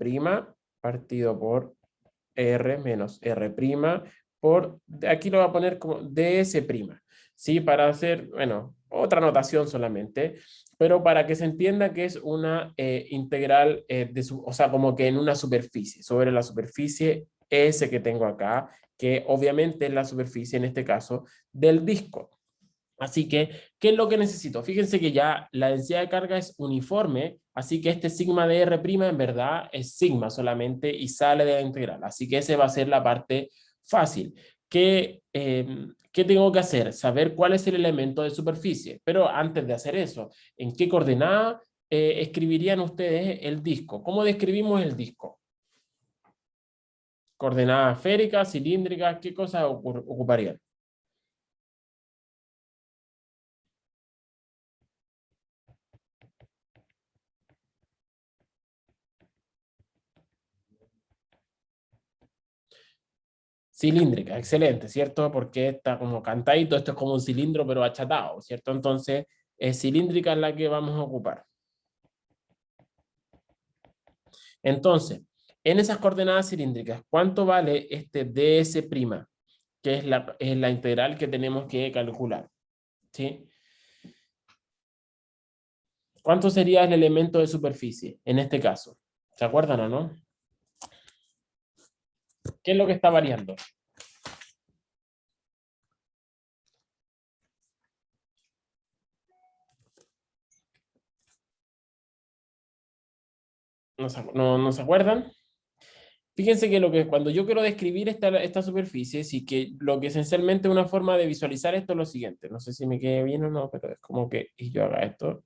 partido por R menos R' por, aquí lo voy a poner como ds', ¿sí? Para hacer, bueno, otra notación solamente, pero para que se entienda que es una integral, o sea, como que en una superficie, sobre la superficie S que tengo acá, que obviamente es la superficie, en este caso, del disco. Así que, ¿qué es lo que necesito? Fíjense que ya la densidad de carga es uniforme, así que este sigma de R' en verdad es sigma solamente y sale de la integral. Así que esa va a ser la parte fácil. ¿Qué tengo que hacer? Saber cuál es el elemento de superficie. Pero antes de hacer eso, ¿en qué coordenada escribirían ustedes el disco? ¿Cómo describimos el disco? ¿Coordenadas esféricas, cilíndricas? ¿Qué cosas ocuparían? Cilíndrica, excelente, ¿cierto? Porque está como cantadito, esto es como un cilindro pero achatado, ¿cierto? Entonces, cilíndrica es la que vamos a ocupar. Entonces, en esas coordenadas cilíndricas, ¿cuánto vale este ds', que es la integral que tenemos que calcular? ¿Sí? ¿Cuánto sería el elemento de superficie en este caso? ¿Se acuerdan o no? ¿Qué es lo que está variando? ¿No se acuerdan? Fíjense que, cuando yo quiero describir esta superficie, sí que lo que esencialmente una forma de visualizar esto es lo siguiente. No sé si me quede bien o no, pero es como que y yo haga esto.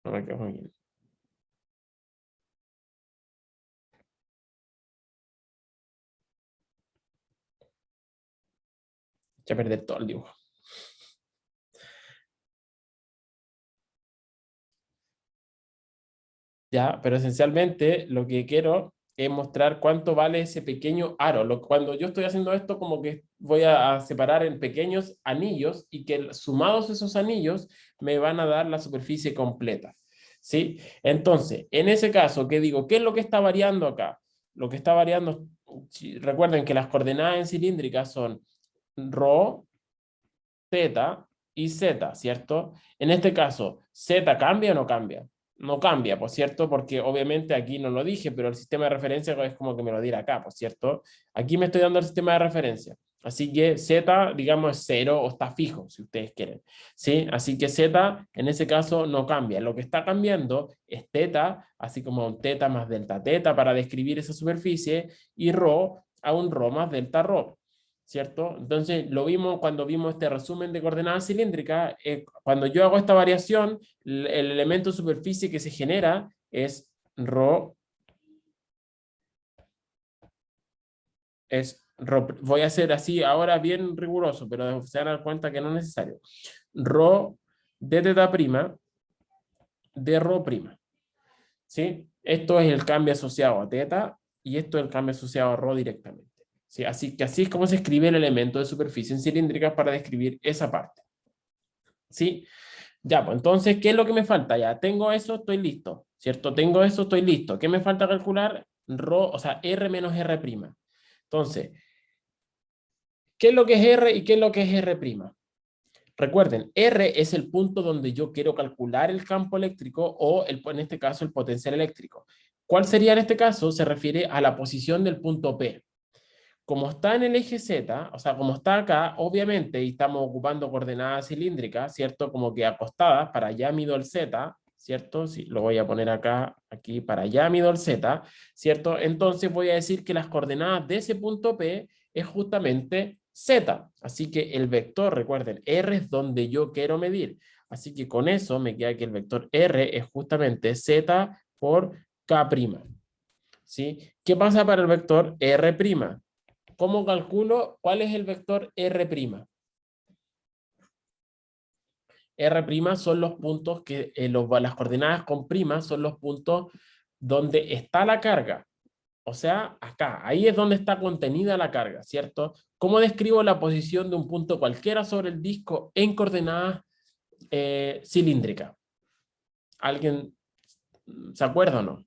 No me quedo muy bien. Eché a perder todo el dibujo. Ya, pero esencialmente lo que quiero es mostrar cuánto vale ese pequeño aro. Cuando yo estoy haciendo esto, como que voy a separar en pequeños anillos y que sumados esos anillos me van a dar la superficie completa. ¿Sí? Entonces, en ese caso, ¿qué digo? ¿Qué es lo que está variando acá? Lo que está variando, recuerden que las coordenadas en cilíndricas son ρ, θ y z, ¿cierto? En este caso, ¿z cambia o no cambia? No cambia, por cierto, porque obviamente aquí no lo dije, pero el sistema de referencia es como que me lo diera acá, por cierto. Aquí me estoy dando el sistema de referencia. Así que z, digamos, es 0 o está fijo, si ustedes quieren. ¿Sí? Así que z, en ese caso, no cambia. Lo que está cambiando es θ, así como un θ más delta θ para describir esa superficie, y ρ a un ρ más delta ρ. ¿Cierto? Entonces, lo vimos cuando vimos este resumen de coordenadas cilíndricas. Cuando yo hago esta variación, el elemento de superficie que se genera es ρ, voy a hacer así ahora bien riguroso, pero se van a dar cuenta que no es necesario. Ρ de θ prima de ρ prima. ¿Sí? Esto es el cambio asociado a θ y esto es el cambio asociado a ρ directamente. ¿Sí? Así que así es como se escribe el elemento de superficie en cilíndricas para describir esa parte. ¿Sí? Ya, pues entonces, ¿qué es lo que me falta? Ya, tengo eso, estoy listo, ¿cierto? Tengo eso, estoy listo. ¿Qué me falta calcular? O sea, R menos R'. Entonces, ¿qué es lo que es R y qué es lo que es R'? Recuerden, R es el punto donde yo quiero calcular el campo eléctrico o, en este caso, el potencial eléctrico. ¿Cuál sería en este caso? Se refiere a la posición del punto P. Como está en el eje Z, o sea, como está acá, obviamente, y estamos ocupando coordenadas cilíndricas, ¿cierto? Como que acostadas, para allá mido el Z, ¿cierto? Sí, lo voy a poner acá, aquí, para allá mido el Z, ¿cierto? Entonces voy a decir que las coordenadas de ese punto P es justamente Z. Así que el vector, recuerden, R es donde yo quiero medir. Así que con eso me queda que el vector R es justamente Z por K'. ¿Sí? ¿Qué pasa para el vector R'? ¿Cómo calculo cuál es el vector R'? R' son los puntos que, las coordenadas con prima son los puntos donde está la carga. O sea, acá, ahí es donde está contenida la carga, ¿cierto? ¿Cómo describo la posición de un punto cualquiera sobre el disco en coordenadas cilíndricas? ¿Alguien se acuerda o no?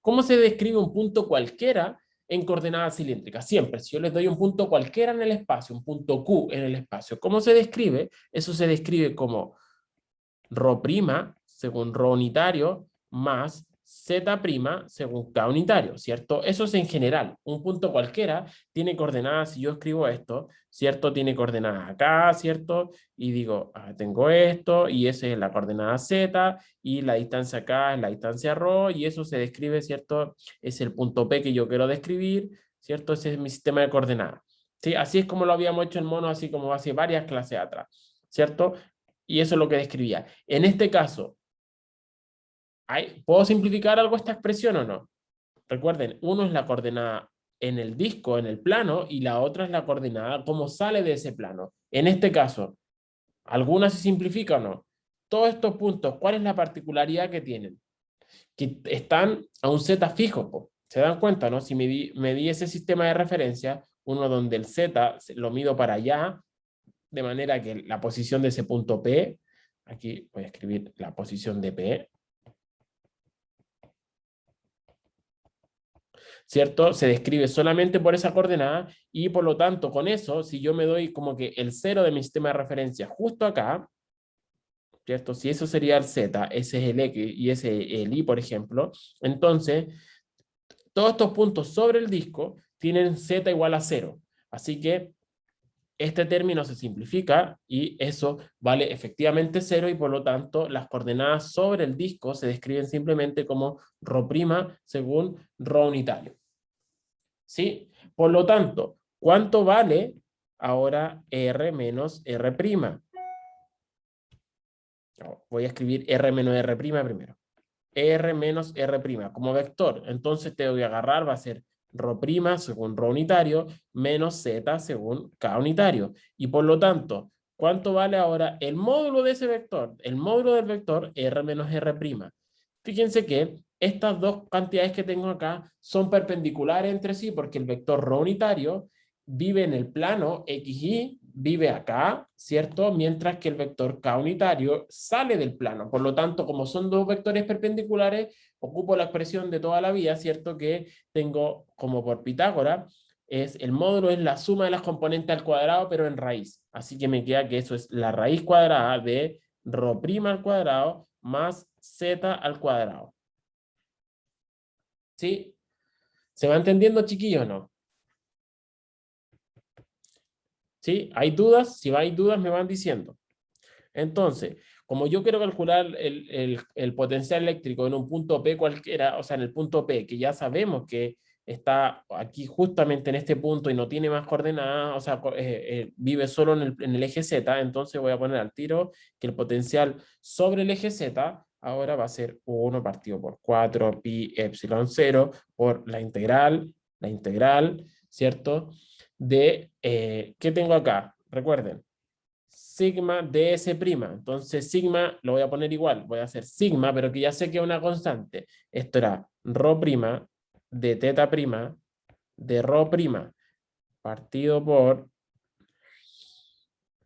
¿Cómo se describe un punto cualquiera en coordenadas cilíndricas? Siempre, si yo les doy un punto cualquiera en el espacio, un punto Q en el espacio, ¿cómo se describe? Eso se describe como ρ' según ρ unitario más Z' según K unitario, ¿cierto? Eso es en general. Un punto cualquiera tiene coordenadas, si yo escribo esto, ¿cierto? Tiene coordenadas acá, ¿cierto? Y digo, tengo esto, y esa es la coordenada Z, y la distancia acá es la distancia ρ, y eso se describe, ¿cierto? Es el punto P que yo quiero describir, ¿cierto? Ese es mi sistema de coordenadas. ¿Sí? Así es como lo habíamos hecho en mono, así como hace varias clases atrás, ¿cierto? Y eso es lo que describía. En este caso, ¿puedo simplificar algo esta expresión o no? Recuerden, uno es la coordenada en el disco, en el plano, y la otra es la coordenada como sale de ese plano. En este caso, ¿alguna se simplifica o no? Todos estos puntos, ¿cuál es la particularidad que tienen? Que están a un z fijo, po. ¿Se dan cuenta, no? Si medí ese sistema de referencia, uno donde el z lo mido para allá, de manera que la posición de ese punto P, aquí voy a escribir la posición de P, ¿cierto? Se describe solamente por esa coordenada y por lo tanto con eso, si yo me doy como que el 0 de mi sistema de referencia justo acá, ¿cierto? Si eso sería el Z, ese es el X y ese es el Y, por ejemplo, entonces todos estos puntos sobre el disco tienen Z igual a 0. Así que este término se simplifica y eso vale efectivamente 0 y por lo tanto las coordenadas sobre el disco se describen simplemente como ρ' según ρ unitario. ¿Sí? Por lo tanto, ¿cuánto vale ahora R menos R'? Voy a escribir R menos R' primero. R menos R' como vector. Entonces te voy a agarrar, va a ser r'O' según rho unitario, menos z según k unitario. Y por lo tanto, ¿cuánto vale ahora el módulo de ese vector? El módulo del vector r menos r'. Fíjense que estas dos cantidades que tengo acá son perpendiculares entre sí porque el vector rho unitario vive en el plano XY, vive acá, ¿cierto? Mientras que el vector K unitario sale del plano. Por lo tanto, como son dos vectores perpendiculares, ocupo la expresión de toda la vida, ¿cierto? Que tengo como por Pitágoras, el módulo es la suma de las componentes al cuadrado, pero en raíz. Así que me queda que eso es la raíz cuadrada de rho' al cuadrado más z al cuadrado. ¿Sí? ¿Se va entendiendo, chiquillos, o no? ¿Sí? ¿Hay dudas? Si hay dudas, me van diciendo. Entonces, como yo quiero calcular el potencial eléctrico en un punto P cualquiera, o sea, en el punto P, que ya sabemos que está aquí justamente en este punto y no tiene más coordenadas, o sea, vive solo en el eje Z, entonces voy a poner al tiro que el potencial sobre el eje Z ahora va a ser 1 partido por 4 pi epsilon 0 por la integral, ¿cierto? De, ¿qué tengo acá? Recuerden, sigma ds'. Entonces, sigma lo voy a poner igual. Voy a hacer sigma, pero que ya sé que es una constante. Esto era rho' de teta prima de rho' partido por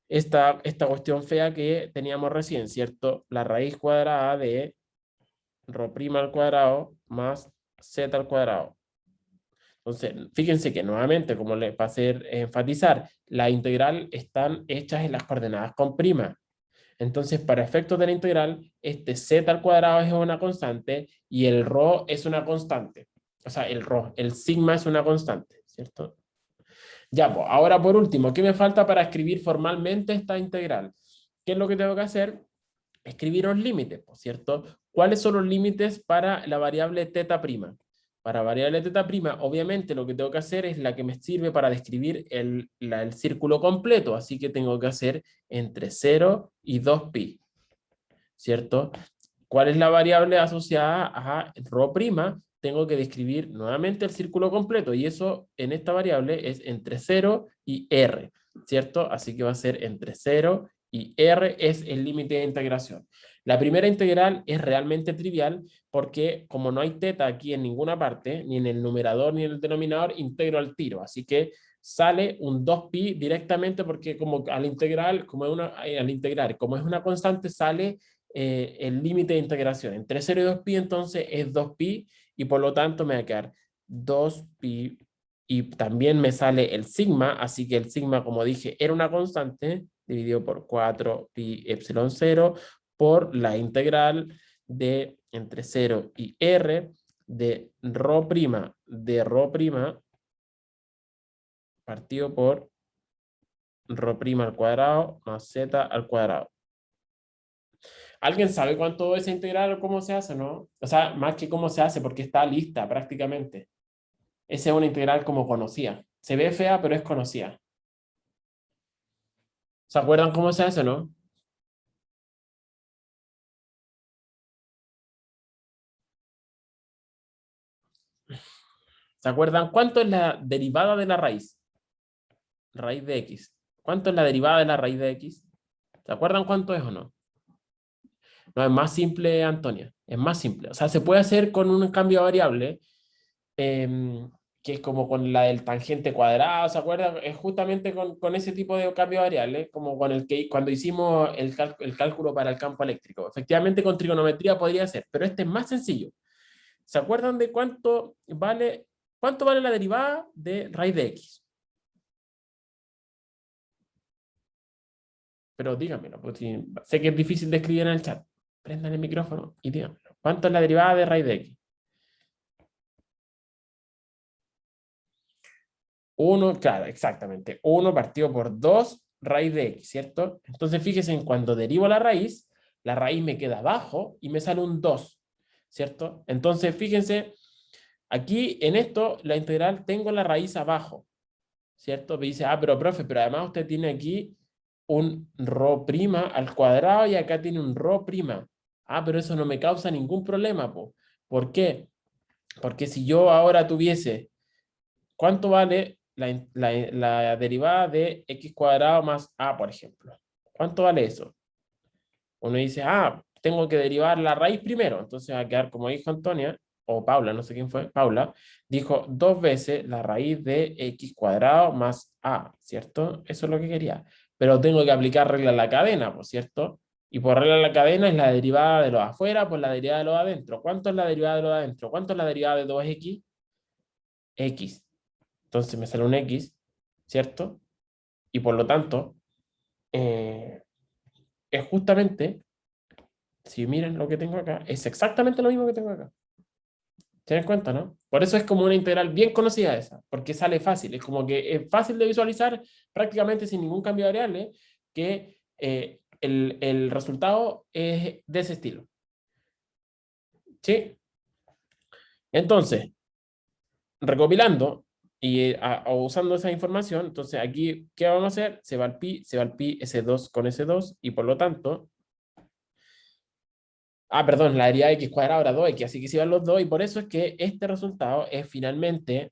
esta cuestión fea que teníamos recién, ¿cierto? La raíz cuadrada de rho' al cuadrado más z al cuadrado. Entonces, fíjense que nuevamente, como les va a hacer enfatizar, la integral están hechas en las coordenadas con prima. Entonces, para efectos de la integral, este z al cuadrado es una constante y el rho es una constante. O sea, el sigma es una constante, ¿cierto? Ya, pues, ahora por último, ¿qué me falta para escribir formalmente esta integral? ¿Qué es lo que tengo que hacer? Escribir los límites, ¿cierto? ¿Cuáles son los límites para la variable teta prima? Para variable teta prima, obviamente lo que tengo que hacer es la que me sirve para describir el círculo completo, así que tengo que hacer entre 0 y 2pi, ¿cierto? ¿Cuál es la variable asociada a rho'? Tengo que describir nuevamente el círculo completo y eso en esta variable es entre 0 y r, ¿cierto? Así que va a ser entre 0 y r es el límite de integración. La primera integral es realmente trivial porque como no hay teta aquí en ninguna parte, ni en el numerador ni en el denominador, integro al tiro. Así que sale un 2pi directamente porque como al integrar, como es una constante, sale el límite de integración. Entre 0 y 2pi entonces es 2pi y por lo tanto me va a quedar 2pi y también me sale el sigma, así que el sigma, como dije, era una constante, dividido por 4 pi epsilon 0 por la integral de entre 0 y r de rho' partido por rho' al cuadrado más z al cuadrado. ¿Alguien sabe cuánto es integral o cómo se hace, no? O sea, más que cómo se hace, porque está lista prácticamente. Esa es una integral como conocida. Se ve fea, pero es conocida. ¿Se acuerdan cómo se hace, no? ¿Se acuerdan cuánto es la derivada de la raíz? Raíz de x. ¿Cuánto es la derivada de la raíz de x? ¿Se acuerdan cuánto es o no? No, es más simple, Antonia. Es más simple. O sea, se puede hacer con un cambio de variable, que es como con la del tangente cuadrado, ¿se acuerdan? Es justamente con ese tipo de cambio de variable, como con el que cuando hicimos el cálculo para el campo eléctrico. Efectivamente, con trigonometría podría ser, pero este es más sencillo. ¿Se acuerdan de cuánto vale la derivada de raíz de x? Pero díganmelo, pues sé que es difícil de escribir en el chat. Prendan el micrófono y díganmelo. ¿Cuánto es la derivada de raíz de x? 1, claro, exactamente. 1 partido por 2 raíz de x, ¿cierto? Entonces fíjense en cuando derivo la raíz me queda abajo y me sale un 2, ¿cierto? Entonces fíjense, aquí en esto, la integral, tengo la raíz abajo, ¿cierto? Me dice, pero profe, pero además usted tiene aquí un rho' al cuadrado y acá tiene un rho'. Pero eso no me causa ningún problema, po. ¿Por qué? Porque si yo ahora tuviese ¿cuánto vale la derivada de x cuadrado más a, por ejemplo? ¿Cuánto vale eso? Uno dice, tengo que derivar la raíz primero, entonces va a quedar como dijo Antonia, o Paula, no sé quién fue, Paula, dijo 2 veces la raíz de x cuadrado más a, ¿cierto? Eso es lo que quería. Pero tengo que aplicar regla a la cadena, ¿por cierto? Y por regla a la cadena es la derivada de lo de afuera por la derivada de lo de adentro. ¿Cuánto es la derivada de lo de adentro? ¿Cuánto es la derivada de 2x? X. Entonces me sale un x, ¿cierto? Y por lo tanto, es justamente, si miran lo que tengo acá, es exactamente lo mismo que tengo acá. ¿Se dan cuenta, no? Por eso es como una integral bien conocida esa, porque sale fácil. Es como que es fácil de visualizar prácticamente sin ningún cambio de variable, que el resultado es de ese estilo. ¿Sí? Entonces, recopilando y usando esa información, entonces aquí, ¿qué vamos a hacer? Se va al pi, S2 con S2, y por lo tanto, perdón, la derivada de x cuadrado era 2x, así que se van los dos, y por eso es que este resultado es finalmente,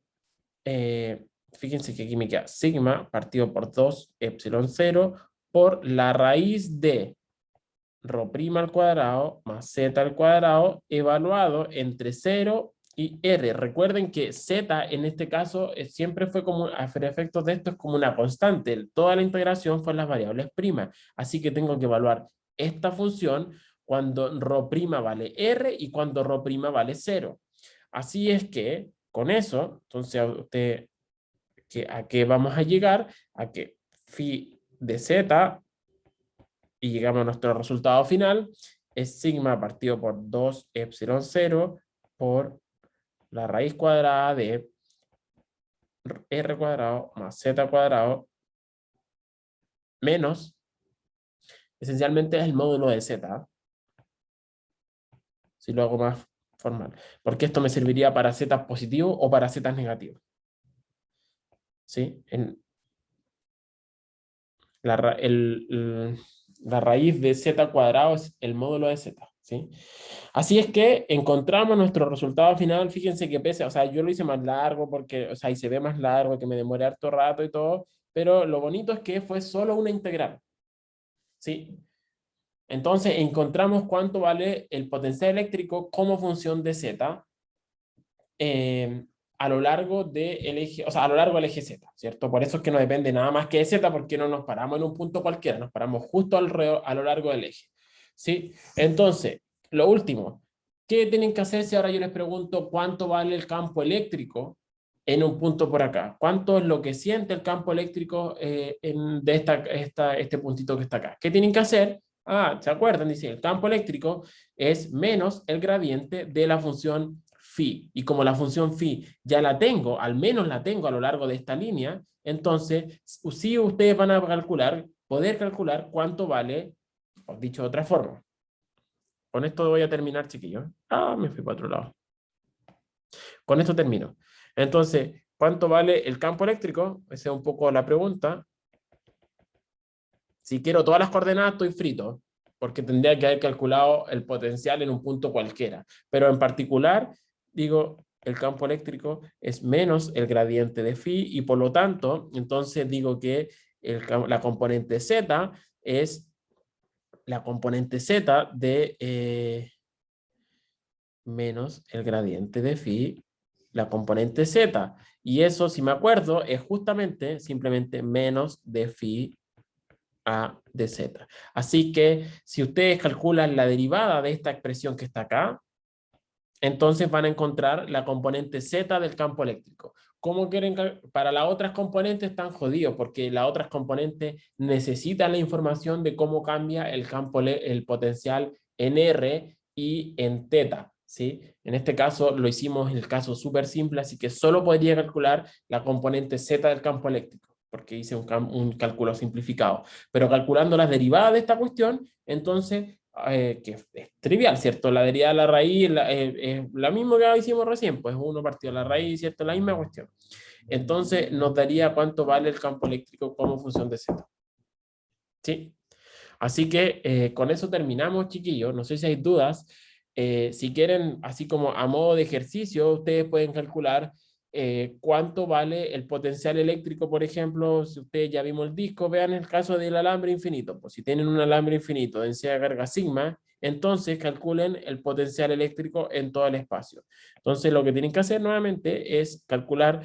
fíjense que aquí me queda sigma partido por 2 epsilon 0 por la raíz de rho' al cuadrado más z al cuadrado evaluado entre 0 y r. Recuerden que z en este caso siempre fue como, a efectos de esto, es como una constante. Toda la integración fue en las variables primas. Así que tengo que evaluar esta función cuando rho' vale r y cuando rho' vale 0. Así es que con eso, entonces usted, ¿a qué vamos a llegar? A que phi de z, y llegamos a nuestro resultado final, es sigma partido por 2 epsilon 0 por la raíz cuadrada de r cuadrado más z cuadrado menos, esencialmente es el módulo de z, si lo hago más formal, porque esto me serviría para z positivo o para z negativo. ¿Sí? La raíz de z cuadrado es el módulo de z, ¿sí? Así es que encontramos nuestro resultado final. Fíjense que pese, o sea, yo lo hice más largo porque, o sea, y se ve más largo, que me demoré harto rato y todo, pero lo bonito es que fue solo una integral, ¿sí? Entonces encontramos cuánto vale el potencial eléctrico como función de z, a lo largo del eje, o sea, a lo largo del eje Z, ¿cierto? Por eso es que no depende nada más que de Z, porque no nos paramos en un punto cualquiera, nos paramos justo a lo largo del eje, ¿sí? Entonces, lo último, ¿qué tienen que hacer si ahora yo les pregunto cuánto vale el campo eléctrico en un punto por acá? ¿Cuánto es lo que siente el campo eléctrico de este puntito que está acá? ¿Qué tienen que hacer? ¿Se acuerdan? Dice, el campo eléctrico es menos el gradiente de la función phi. Y como la función phi ya la tengo, al menos la tengo a lo largo de esta línea, entonces sí ustedes van a poder calcular cuánto vale, o dicho de otra forma. Con esto voy a terminar, chiquillos. Me fui para otro lado. Con esto termino. Entonces, ¿cuánto vale el campo eléctrico? Esa es un poco la pregunta. Si quiero todas las coordenadas, estoy frito, porque tendría que haber calculado el potencial en un punto cualquiera. Pero en particular, digo, el campo eléctrico es menos el gradiente de phi, y por lo tanto, entonces digo que la componente z es la componente z de menos el gradiente de phi, la componente z. Y eso, si me acuerdo, es justamente simplemente menos de phi a de z. Así que si ustedes calculan la derivada de esta expresión que está acá, entonces van a encontrar la componente z del campo eléctrico. ¿Cómo quieren? Para las otras componentes están jodidos, porque las otras componentes necesitan la información de cómo cambia el campo, el potencial en R y en θ, ¿sí? En este caso lo hicimos en el caso súper simple, así que solo podría calcular la componente z del campo eléctrico, porque hice un cálculo simplificado. Pero calculando las derivadas de esta cuestión, entonces que es trivial, ¿cierto? La derivada de la raíz es la misma que hicimos recién, pues 1 partido de la raíz, ¿cierto? La misma cuestión. Entonces nos daría cuánto vale el campo eléctrico como función de Z. ¿Sí? Así que con eso terminamos, chiquillos. No sé si hay dudas. Si quieren, así como a modo de ejercicio, ustedes pueden calcular cuánto vale el potencial eléctrico, por ejemplo, si ustedes ya vimos el disco, vean el caso del alambre infinito. Pues si tienen un alambre infinito, densidad de carga sigma, entonces calculen el potencial eléctrico en todo el espacio. Entonces lo que tienen que hacer nuevamente es calcular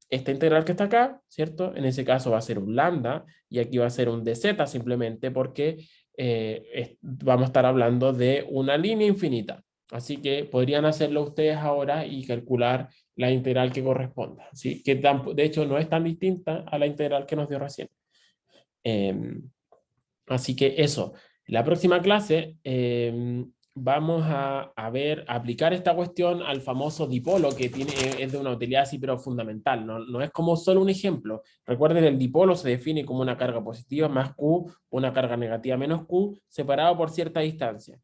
esta integral que está acá, ¿cierto? En ese caso va a ser un lambda y aquí va a ser un dz simplemente porque vamos a estar hablando de una línea infinita. Así que podrían hacerlo ustedes ahora y calcular la integral que corresponda, ¿sí? Que de hecho no es tan distinta a la integral que nos dio recién. Así que eso, la próxima clase vamos a aplicar esta cuestión al famoso dipolo que es de una utilidad así pero fundamental, no es como solo un ejemplo. Recuerden, el dipolo se define como una carga positiva más Q, una carga negativa menos Q, separado por cierta distancia.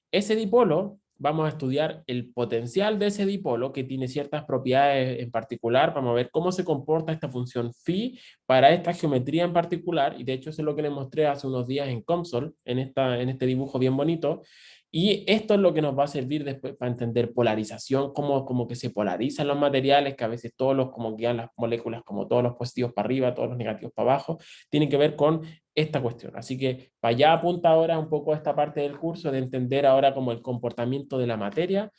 Ese dipolo, vamos a estudiar el potencial de ese dipolo que tiene ciertas propiedades en particular. Vamos a ver cómo se comporta esta función phi para esta geometría en particular, y de hecho eso es lo que les mostré hace unos días en COMSOL, en este dibujo bien bonito, y esto es lo que nos va a servir después para entender polarización, como que se polarizan los materiales, que a veces como quedan las moléculas, como todos los positivos para arriba, todos los negativos para abajo, tienen que ver con esta cuestión. Así que para allá apunta ahora un poco esta parte del curso de entender ahora como el comportamiento de la materia,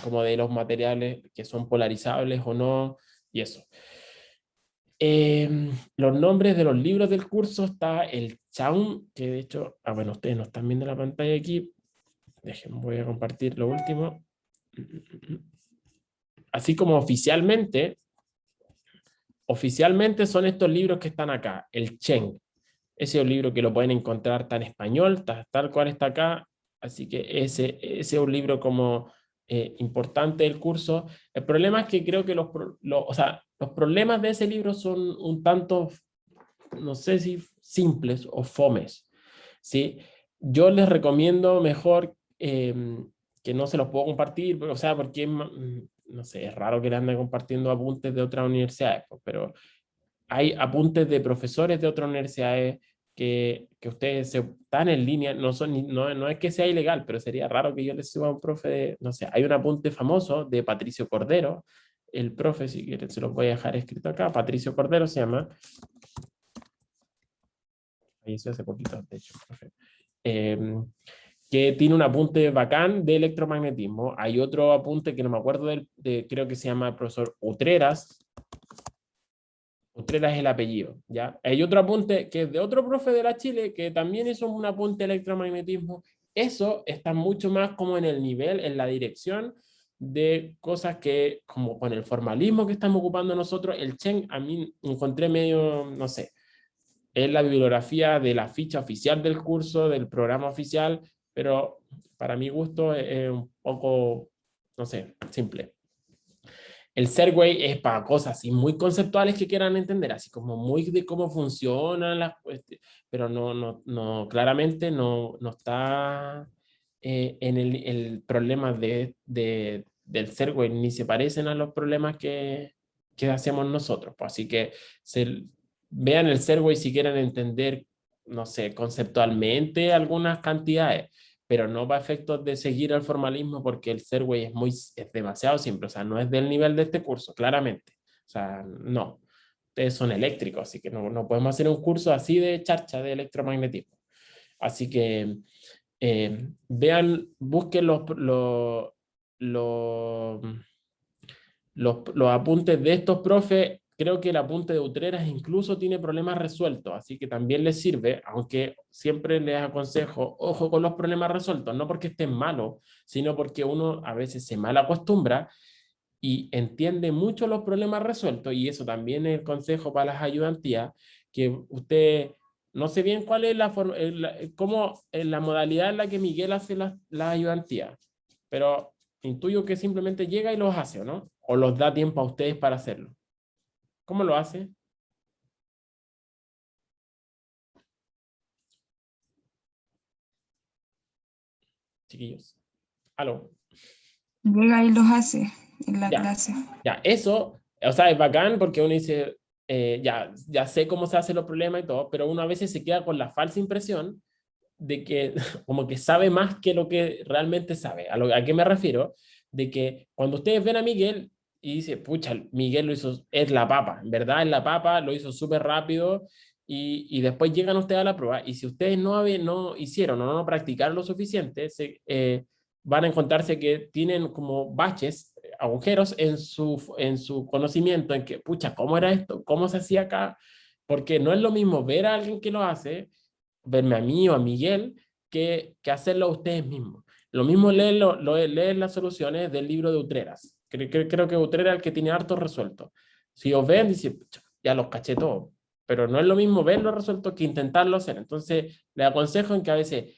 como de los materiales que son polarizables o no, y eso. Los nombres de los libros del curso está el Chaun, que de hecho, bueno, ustedes no están viendo la pantalla aquí, voy a compartir lo último. Así como oficialmente son estos libros que están acá, el Chen. Ese es un libro que lo pueden encontrar tan en español, tal cual está acá, así que ese es un libro como importante del curso. El problema es que creo que los problemas de ese libro son un tanto, no sé si simples o fomes, ¿sí? Yo les recomiendo mejor que no se los puedo compartir, porque no sé, es raro que le anden compartiendo apuntes de otras universidades, pero hay apuntes de profesores de otras universidades que ustedes están en línea, no es que sea ilegal, pero sería raro que yo les suba a un profe no sé, hay un apunte famoso de Patricio Cordero, el profe, si quieren se los voy a dejar escrito acá, Patricio Cordero se llama, falleció hace poquito, de hecho, profe. Que tiene un apunte bacán de electromagnetismo. Hay otro apunte que no me acuerdo creo que se llama el profesor Utreras. Utreras es el apellido, ¿ya? Hay otro apunte que es de otro profe de la Chile que también hizo un apunte de electromagnetismo. Eso está mucho más como en el nivel, en la dirección de cosas que, como con el formalismo que estamos ocupando nosotros, el Chen a mí encontré medio, no sé, es la bibliografía de la ficha oficial del curso, del programa oficial, pero para mi gusto es un poco, no sé, simple. El Segway es para cosas así muy conceptuales que quieran entender, así como muy de cómo funcionan las cuestiones, pero claramente no está en el problema del Segway, ni se parecen a los problemas que hacemos nosotros. Pues, así que vean el Segway si quieren entender, no sé, conceptualmente algunas cantidades, pero no para efectos de seguir el formalismo, porque el Segway es demasiado simple, o sea, no es del nivel de este curso, claramente. O sea, no. Ustedes son eléctricos, así que no podemos hacer un curso así de charcha de electromagnetismo. Así que busquen los apuntes de estos profes. Creo que el apunte de Utreras incluso tiene problemas resueltos, así que también les sirve, aunque siempre les aconsejo, ojo con los problemas resueltos, no porque estén malos, sino porque uno a veces se mal acostumbra y entiende mucho los problemas resueltos, y eso también es el consejo para las ayudantías, que usted, no sé bien cuál es la modalidad en la que Miguel hace las ayudantías, pero intuyo que simplemente llega y los hace, ¿o no? ¿O los da tiempo a ustedes para hacerlo? ¿Cómo lo hace? Chiquillos. ¿Aló? Llega y los hace en la Ya, clase. ya, eso, o sea, es bacán porque uno dice, ya sé cómo se hacen los problemas y todo, pero uno a veces se queda con la falsa impresión de que como que sabe más que lo que realmente sabe. ¿A qué me refiero? De que cuando ustedes ven a Miguel, y dice, pucha, Miguel lo hizo, es la papa, en verdad es la papa, lo hizo súper rápido y después llegan ustedes a la prueba y si ustedes no hicieron o no practicaron lo suficiente, van a encontrarse que tienen como baches, agujeros en su conocimiento, en que, pucha, ¿cómo era esto? ¿Cómo se hacía acá? Porque no es lo mismo ver a alguien que lo hace, verme a mí o a Miguel, que hacerlo a ustedes mismos. Lo mismo leer las soluciones del libro de Utreras. Creo que Utreras es el que tiene harto resuelto. Si os ven, dice, ya los caché todos. Pero no es lo mismo verlo resuelto que intentarlo hacer. Entonces, les aconsejo en que a veces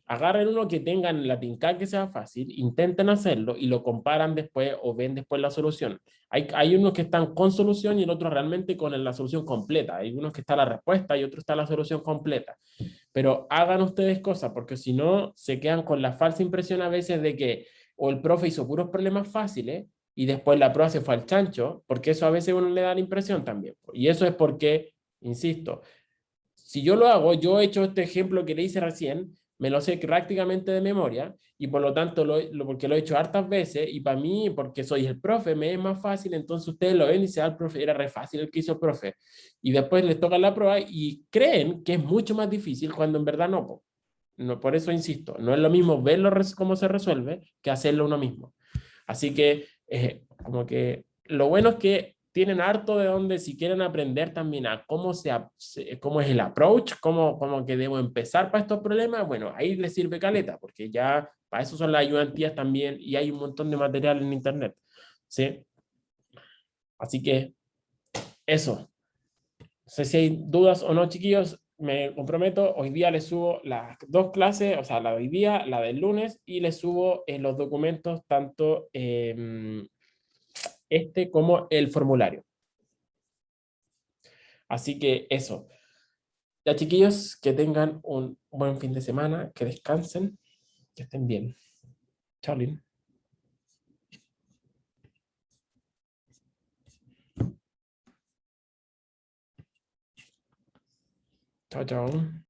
agarren uno que tengan la tinca que sea fácil, intenten hacerlo y lo comparan después o ven después la solución. Hay unos que están con solución y el otro realmente con la solución completa. Hay unos que está la respuesta y otro está la solución completa. Pero hagan ustedes cosas, porque si no, se quedan con la falsa impresión a veces de que o el profe hizo puros problemas fáciles y después la prueba se fue al chancho, porque eso a veces uno le da la impresión también. Y eso es porque, insisto, si yo lo hago, yo he hecho este ejemplo que le hice recién, me lo sé prácticamente de memoria y por lo tanto, porque lo he hecho hartas veces y para mí, porque soy el profe, me es más fácil, entonces ustedes lo ven y se da el profe, era re fácil el que hizo el profe. Y después les toca la prueba y creen que es mucho más difícil cuando en verdad no. No, por eso insisto, no es lo mismo verlo cómo se resuelve que hacerlo uno mismo. Así que, como que lo bueno es que tienen harto de donde si quieren aprender también a cómo es el approach, cómo que debo empezar para estos problemas, bueno, ahí les sirve caleta, porque ya para eso son las ayudantías también y hay un montón de material en internet, ¿sí? Así que eso. No sé si hay dudas o no, chiquillos. Me comprometo, hoy día les subo las dos clases, o sea, la de hoy día, la del lunes, y les subo los documentos, tanto este como el formulario. Así que eso. Ya, chiquillos, que tengan un buen fin de semana, que descansen, que estén bien. Chao, Lin. Chao, chao.